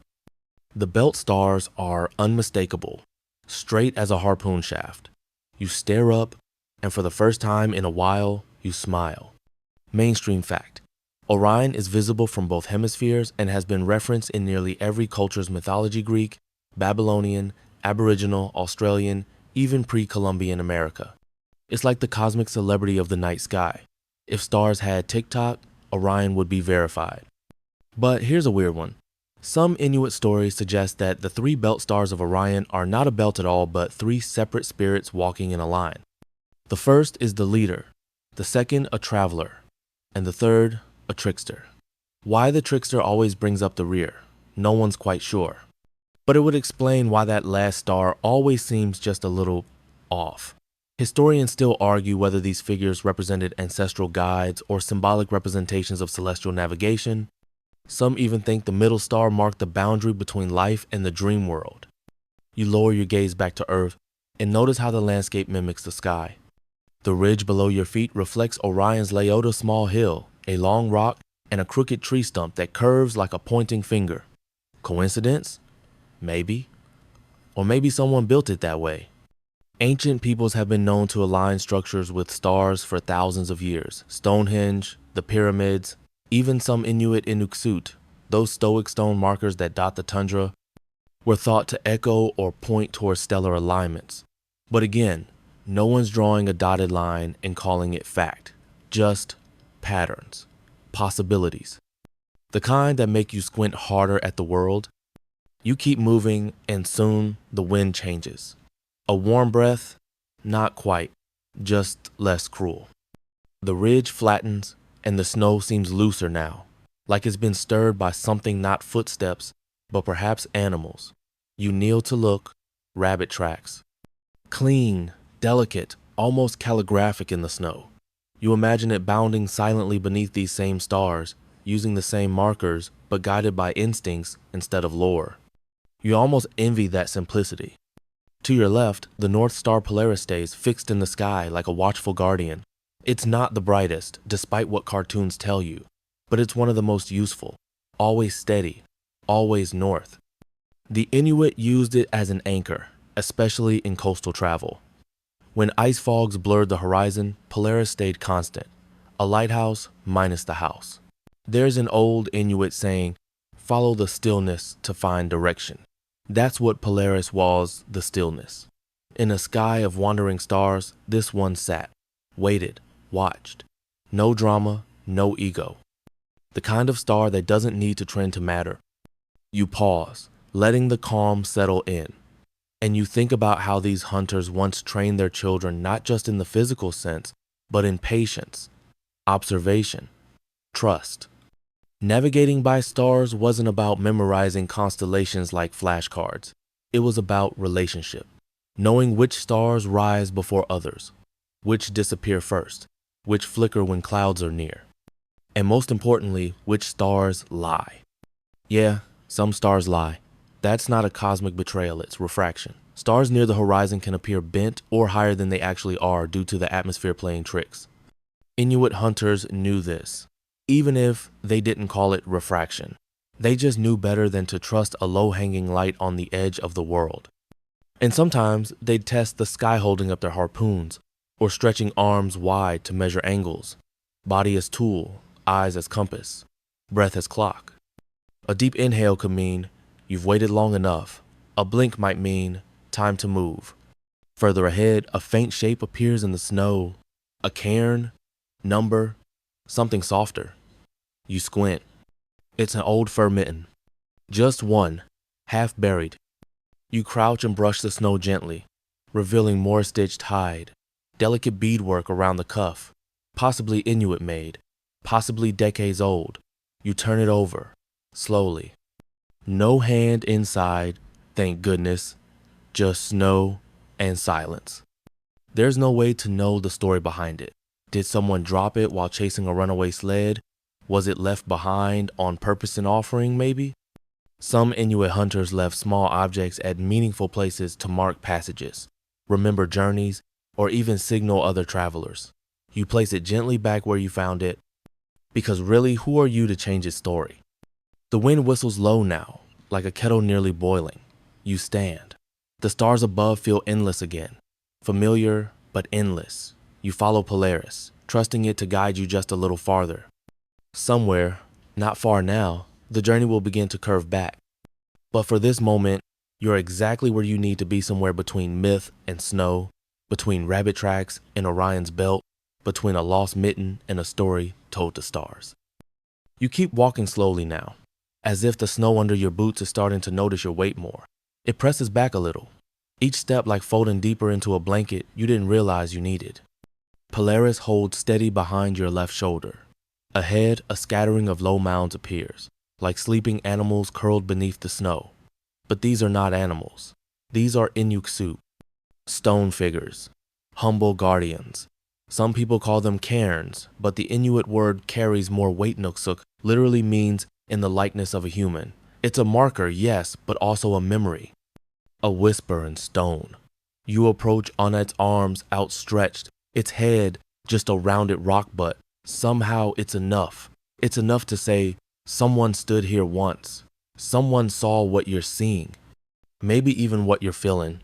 The belt stars are unmistakable, straight as a harpoon shaft. You stare up, and for the first time in a while, you smile. Mainstream fact: Orion is visible from both hemispheres and has been referenced in nearly every culture's mythology: Greek, Babylonian, Aboriginal, Australian, even pre-Columbian America. It's like the cosmic celebrity of the night sky. If stars had TikTok, Orion would be verified. But here's a weird one. Some Inuit stories suggest that the three belt stars of Orion are not a belt at all, but three separate spirits walking in a line. The first is the leader, the second a traveler, and the third a trickster. Why the trickster always brings up the rear, no one's quite sure. But it would explain why that last star always seems just a little off. Historians still argue whether these figures represented ancestral guides or symbolic representations of celestial navigation. Some even think the middle star marked the boundary between life and the dream world. You lower your gaze back to Earth and notice how the landscape mimics the sky. The ridge below your feet reflects Orion's Leota small hill, a long rock, and a crooked tree stump that curves like a pointing finger. Coincidence? Maybe. Or maybe someone built it that way. Ancient peoples have been known to align structures with stars for thousands of years. Stonehenge, the pyramids, even some Inuit Inuksut, those stoic stone markers that dot the tundra, were thought to echo or point towards stellar alignments. But again, no one's drawing a dotted line and calling it fact, just patterns, possibilities. The kind that make you squint harder at the world. You keep moving and soon the wind changes. A warm breath? Not quite, just less cruel. The ridge flattens and the snow seems looser now, like it's been stirred by something, not footsteps, but perhaps animals. You kneel to look, rabbit tracks. Clean, delicate, almost calligraphic in the snow. You imagine it bounding silently beneath these same stars, using the same markers, but guided by instincts instead of lore. You almost envy that simplicity. To your left, the North Star Polaris stays fixed in the sky like a watchful guardian. It's not the brightest, despite what cartoons tell you, but it's one of the most useful, always steady, always north. The Inuit used it as an anchor, especially in coastal travel. When ice fogs blurred the horizon, Polaris stayed constant, a lighthouse minus the house. There's an old Inuit saying, "Follow the stillness to find direction." That's what Polaris was, the stillness. In a sky of wandering stars, this one sat, waited, watched. No drama, no ego. The kind of star that doesn't need to trend to matter. You pause, letting the calm settle in. And you think about how these hunters once trained their children not just in the physical sense, but in patience, observation, trust. Navigating by stars wasn't about memorizing constellations like flashcards. It was about relationship, knowing which stars rise before others, which disappear first, which flicker when clouds are near, and most importantly, which stars lie. Yeah, some stars lie. That's not a cosmic betrayal, it's refraction. Stars near the horizon can appear bent or higher than they actually are due to the atmosphere playing tricks. Inuit hunters knew this, even if they didn't call it refraction. They just knew better than to trust a low-hanging light on the edge of the world. And sometimes they'd test the sky holding up their harpoons, or stretching arms wide to measure angles. Body as tool, eyes as compass, breath as clock. A deep inhale could mean, you've waited long enough. A blink might mean, time to move. Further ahead, a faint shape appears in the snow. A cairn, number, something softer. You squint. It's an old fur mitten. Just one, half buried. You crouch and brush the snow gently, revealing more stitched hide, delicate beadwork around the cuff, possibly Inuit made, possibly decades old, You turn it over, slowly. No hand inside, thank goodness, just snow and silence. There's no way to know the story behind it. Did someone drop it while chasing a runaway sled? Was it left behind on purpose and offering, maybe? Some Inuit hunters left small objects at meaningful places to mark passages, remember journeys, or even signal other travelers. You place it gently back where you found it, because really, who are you to change its story? The wind whistles low now, like a kettle nearly boiling. You stand. The stars above feel endless again, familiar but endless. You follow Polaris, trusting it to guide you just a little farther. Somewhere, not far now, the journey will begin to curve back. But for this moment, you're exactly where you need to be, somewhere between myth and snow, between rabbit tracks and Orion's belt, between a lost mitten and a story told to stars. You keep walking slowly now, as if the snow under your boots is starting to notice your weight more. It presses back a little, each step like folding deeper into a blanket you didn't realize you needed. Polaris holds steady behind your left shoulder. Ahead, a scattering of low mounds appears, like sleeping animals curled beneath the snow. But these are not animals. These are Inuit, stone figures, humble guardians. Some people call them cairns, but the Inuit word carries more weight. Nuksuk literally means in the likeness of a human. It's a marker, yes, but also a memory. A whisper in stone. You approach on its arms outstretched, its head just a rounded rock, but somehow it's enough. It's enough to say, someone stood here once. Someone saw what you're seeing. Maybe even what you're feeling.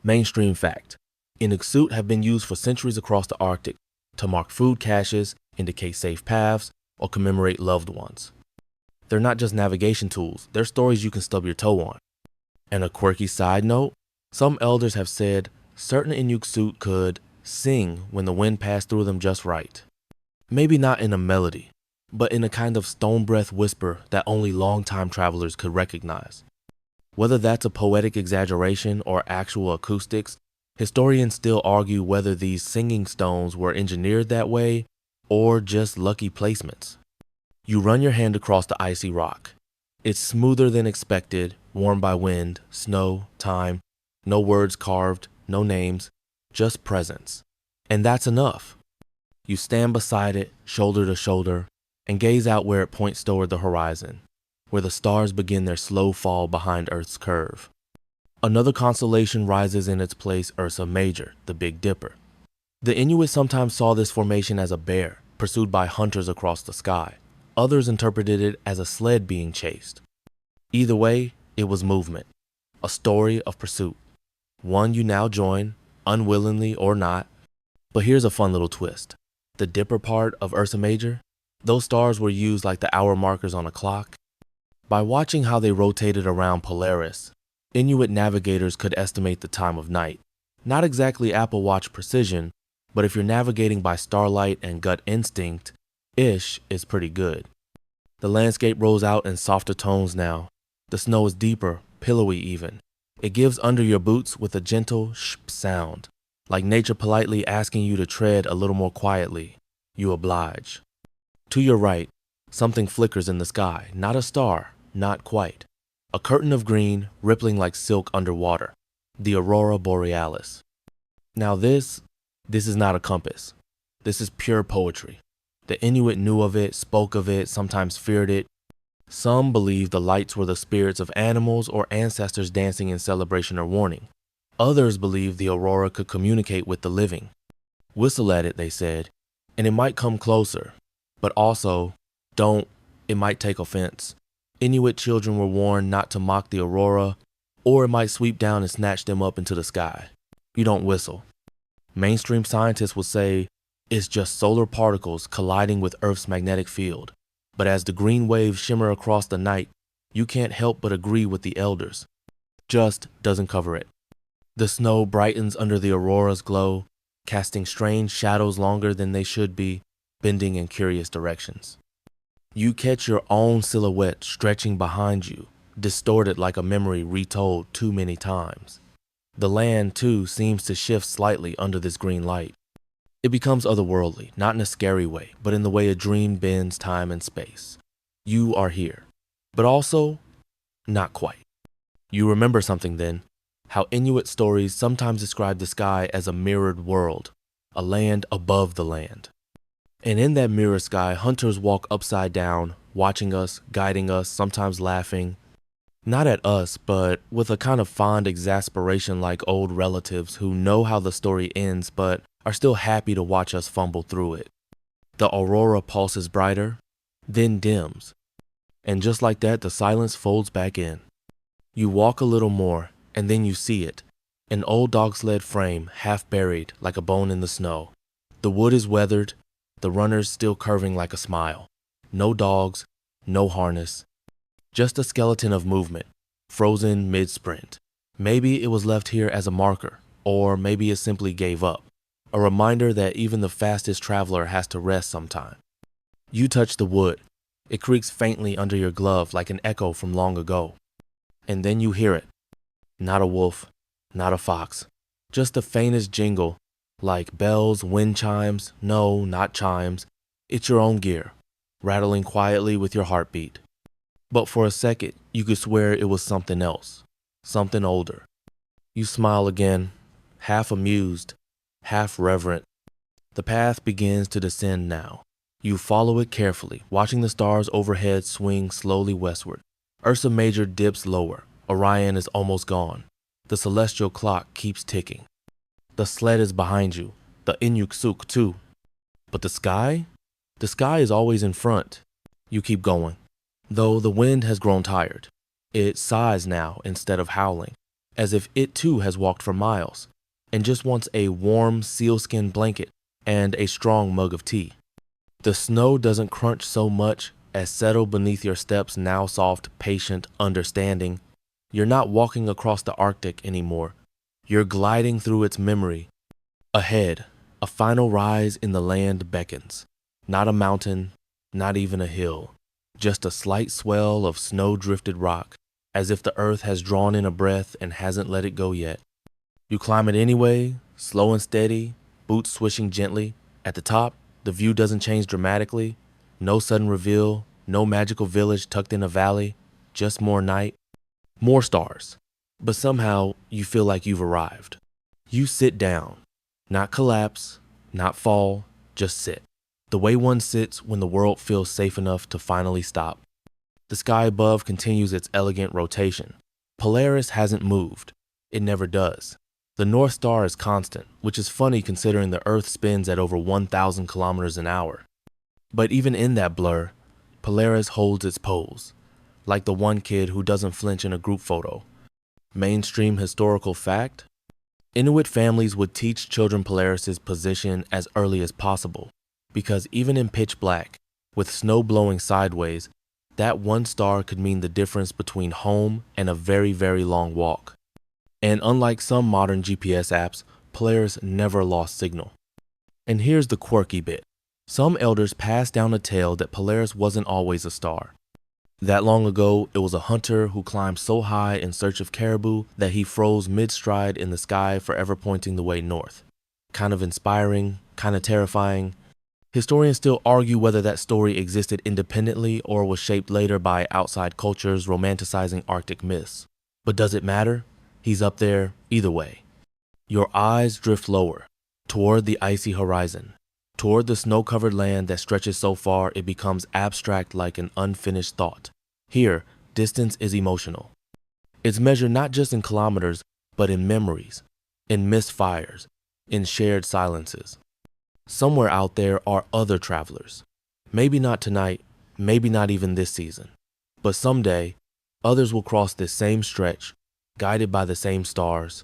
Mainstream fact. Inuit have been used for centuries across the Arctic to mark food caches, indicate safe paths, or commemorate loved ones. They're not just navigation tools, they're stories you can stub your toe on. And a quirky side note, some elders have said certain Inuit could sing when the wind passed through them just right. Maybe not in a melody, but in a kind of stone breath whisper that only long-time travelers could recognize. Whether that's a poetic exaggeration or actual acoustics, historians still argue whether these singing stones were engineered that way or just lucky placements. You run your hand across the icy rock. It's smoother than expected, worn by wind, snow, time, no words carved, no names, just presence. And that's enough. You stand beside it, shoulder to shoulder, and gaze out where it points toward the horizon, where the stars begin their slow fall behind Earth's curve. Another constellation rises in its place, Ursa Major, the Big Dipper. The Inuit sometimes saw this formation as a bear, pursued by hunters across the sky. Others interpreted it as a sled being chased. Either way, it was movement, a story of pursuit. One you now join, unwillingly or not. But here's a fun little twist. The Dipper part of Ursa Major, those stars were used like the hour markers on a clock. By watching how they rotated around Polaris, Inuit navigators could estimate the time of night. Not exactly Apple Watch precision, but if you're navigating by starlight and gut instinct-ish, it's pretty good. The landscape rolls out in softer tones now. The snow is deeper, pillowy even. It gives under your boots with a gentle shh sound, like nature politely asking you to tread a little more quietly. You oblige. To your right, something flickers in the sky, not a star, not quite. A curtain of green, rippling like silk underwater. The aurora borealis. Now this is not a compass. This is pure poetry. The Inuit knew of it, spoke of it, sometimes feared it. Some believed the lights were the spirits of animals or ancestors dancing in celebration or warning. Others believed the aurora could communicate with the living. Whistle at it, they said, and it might come closer. But also, don't, it might take offense. Inuit children were warned not to mock the aurora, or it might sweep down and snatch them up into the sky. You don't whistle. Mainstream scientists would say it's just solar particles colliding with Earth's magnetic field. But as the green waves shimmer across the night, you can't help but agree with the elders. Just doesn't cover it. The snow brightens under the aurora's glow, casting strange shadows longer than they should be, bending in curious directions. You catch your own silhouette stretching behind you, distorted like a memory retold too many times. The land, too, seems to shift slightly under this green light. It becomes otherworldly, not in a scary way, but in the way a dream bends time and space. You are here. But also, not quite. You remember something then, how Inuit stories sometimes describe the sky as a mirrored world, a land above the land. And in that mirror sky, hunters walk upside down, watching us, guiding us, sometimes laughing. Not at us, but with a kind of fond exasperation like old relatives who know how the story ends but are still happy to watch us fumble through it. The aurora pulses brighter, then dims, and just like that, the silence folds back in. You walk a little more, and then you see it. An old dog sled frame, half buried like a bone in the snow. The wood is weathered, the runners still curving like a smile. No dogs, no harness, just a skeleton of movement, frozen mid-sprint. Maybe it was left here as a marker, or maybe it simply gave up. A reminder that even the fastest traveler has to rest sometime. You touch the wood. It creaks faintly under your glove like an echo from long ago. And then you hear it. Not a wolf, not a fox, just the faintest jingle, like bells, wind chimes, no, not chimes. It's your own gear, rattling quietly with your heartbeat. But for a second, you could swear it was something else, something older. You smile again, half amused, half reverent. The path begins to descend now. You follow it carefully, watching the stars overhead swing slowly westward. Ursa Major dips lower. Orion is almost gone. The celestial clock keeps ticking. The sled is behind you, the Inuksuk too. But the sky? The sky is always in front. You keep going. Though the wind has grown tired. It sighs now instead of howling, as if it too has walked for miles, and just wants a warm sealskin blanket and a strong mug of tea. The snow doesn't crunch so much as settle beneath your steps, now soft, patient, understanding. You're not walking across the Arctic anymore. You're gliding through its memory. Ahead, a final rise in the land beckons. Not a mountain, not even a hill. Just a slight swell of snow-drifted rock, as if the earth has drawn in a breath and hasn't let it go yet. You climb it anyway, slow and steady, boots swishing gently. At the top, the view doesn't change dramatically. No sudden reveal, no magical village tucked in a valley, just more night, more stars. But somehow, you feel like you've arrived. You sit down. Not collapse, not fall, just sit. The way one sits when the world feels safe enough to finally stop. The sky above continues its elegant rotation. Polaris hasn't moved. It never does. The North Star is constant, which is funny considering the Earth spins at over 1,000 kilometers an hour. But even in that blur, Polaris holds its pose, like the one kid who doesn't flinch in a group photo. Mainstream historical fact? Inuit families would teach children Polaris's position as early as possible, because even in pitch black, with snow blowing sideways, that one star could mean the difference between home and a very, very long walk. And unlike some modern GPS apps, Polaris never lost signal. And here's the quirky bit. Some elders passed down a tale that Polaris wasn't always a star. That long ago, it was a hunter who climbed so high in search of caribou that he froze mid-stride in the sky, forever pointing the way north. Kind of inspiring, kind of terrifying. Historians still argue whether that story existed independently or was shaped later by outside cultures romanticizing Arctic myths. But does it matter? He's up there either way. Your eyes drift lower, toward the icy horizon, toward the snow-covered land that stretches so far it becomes abstract like an unfinished thought. Here, distance is emotional. It's measured not just in kilometers, but in memories, in misfires, in shared silences. Somewhere out there are other travelers. Maybe not tonight, maybe not even this season. But someday, others will cross this same stretch, guided by the same stars,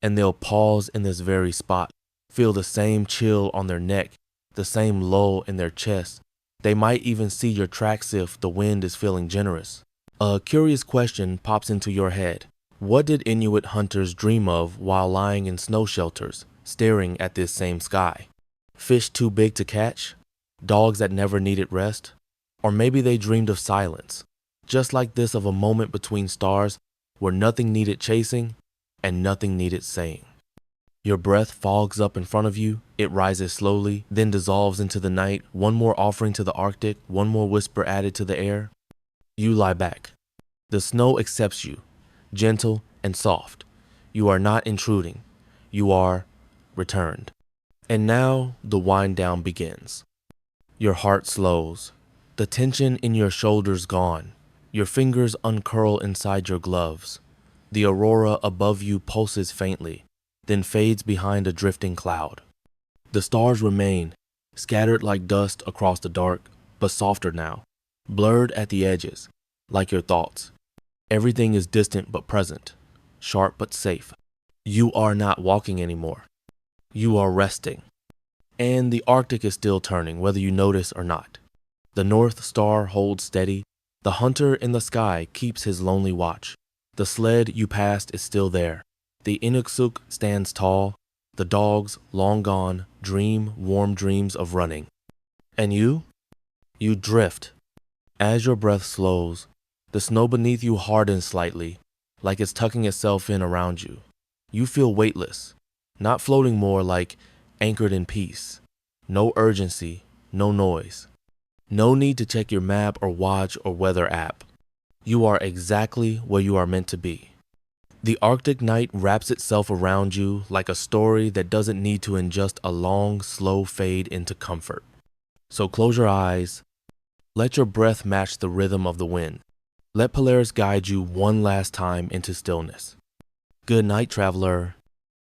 and they'll pause in this very spot, feel the same chill on their neck, the same lull in their chest. They might even see your tracks if the wind is feeling generous. A curious question pops into your head. What did Inuit hunters dream of while lying in snow shelters, staring at this same sky? Fish too big to catch? Dogs that never needed rest? Or maybe they dreamed of silence, just like this, of a moment between stars where nothing needed chasing and nothing needed saying. Your breath fogs up in front of you, it rises slowly, then dissolves into the night, one more offering to the Arctic, one more whisper added to the air. You lie back. The snow accepts you, gentle and soft. You are not intruding. You are returned. And now the wind down begins. Your heart slows. The tension in your shoulders gone. Your fingers uncurl inside your gloves. The aurora above you pulses faintly, then fades behind a drifting cloud. The stars remain, scattered like dust across the dark, but softer now, blurred at the edges, like your thoughts. Everything is distant but present, sharp but safe. You are not walking anymore. You are resting. And the Arctic is still turning, whether you notice or not. The North Star holds steady. The hunter in the sky keeps his lonely watch. The sled you passed is still there. The Inuksuk stands tall. The dogs, long gone, dream warm dreams of running. And you? You drift. As your breath slows, the snow beneath you hardens slightly, like it's tucking itself in around you. You feel weightless, not floating more, like anchored in peace. No urgency, no noise. No need to check your map or watch or weather app. You are exactly where you are meant to be. The Arctic night wraps itself around you like a story that doesn't need to ingest a long, slow fade into comfort. So close your eyes. Let your breath match the rhythm of the wind. Let Polaris guide you one last time into stillness. Good night, traveler.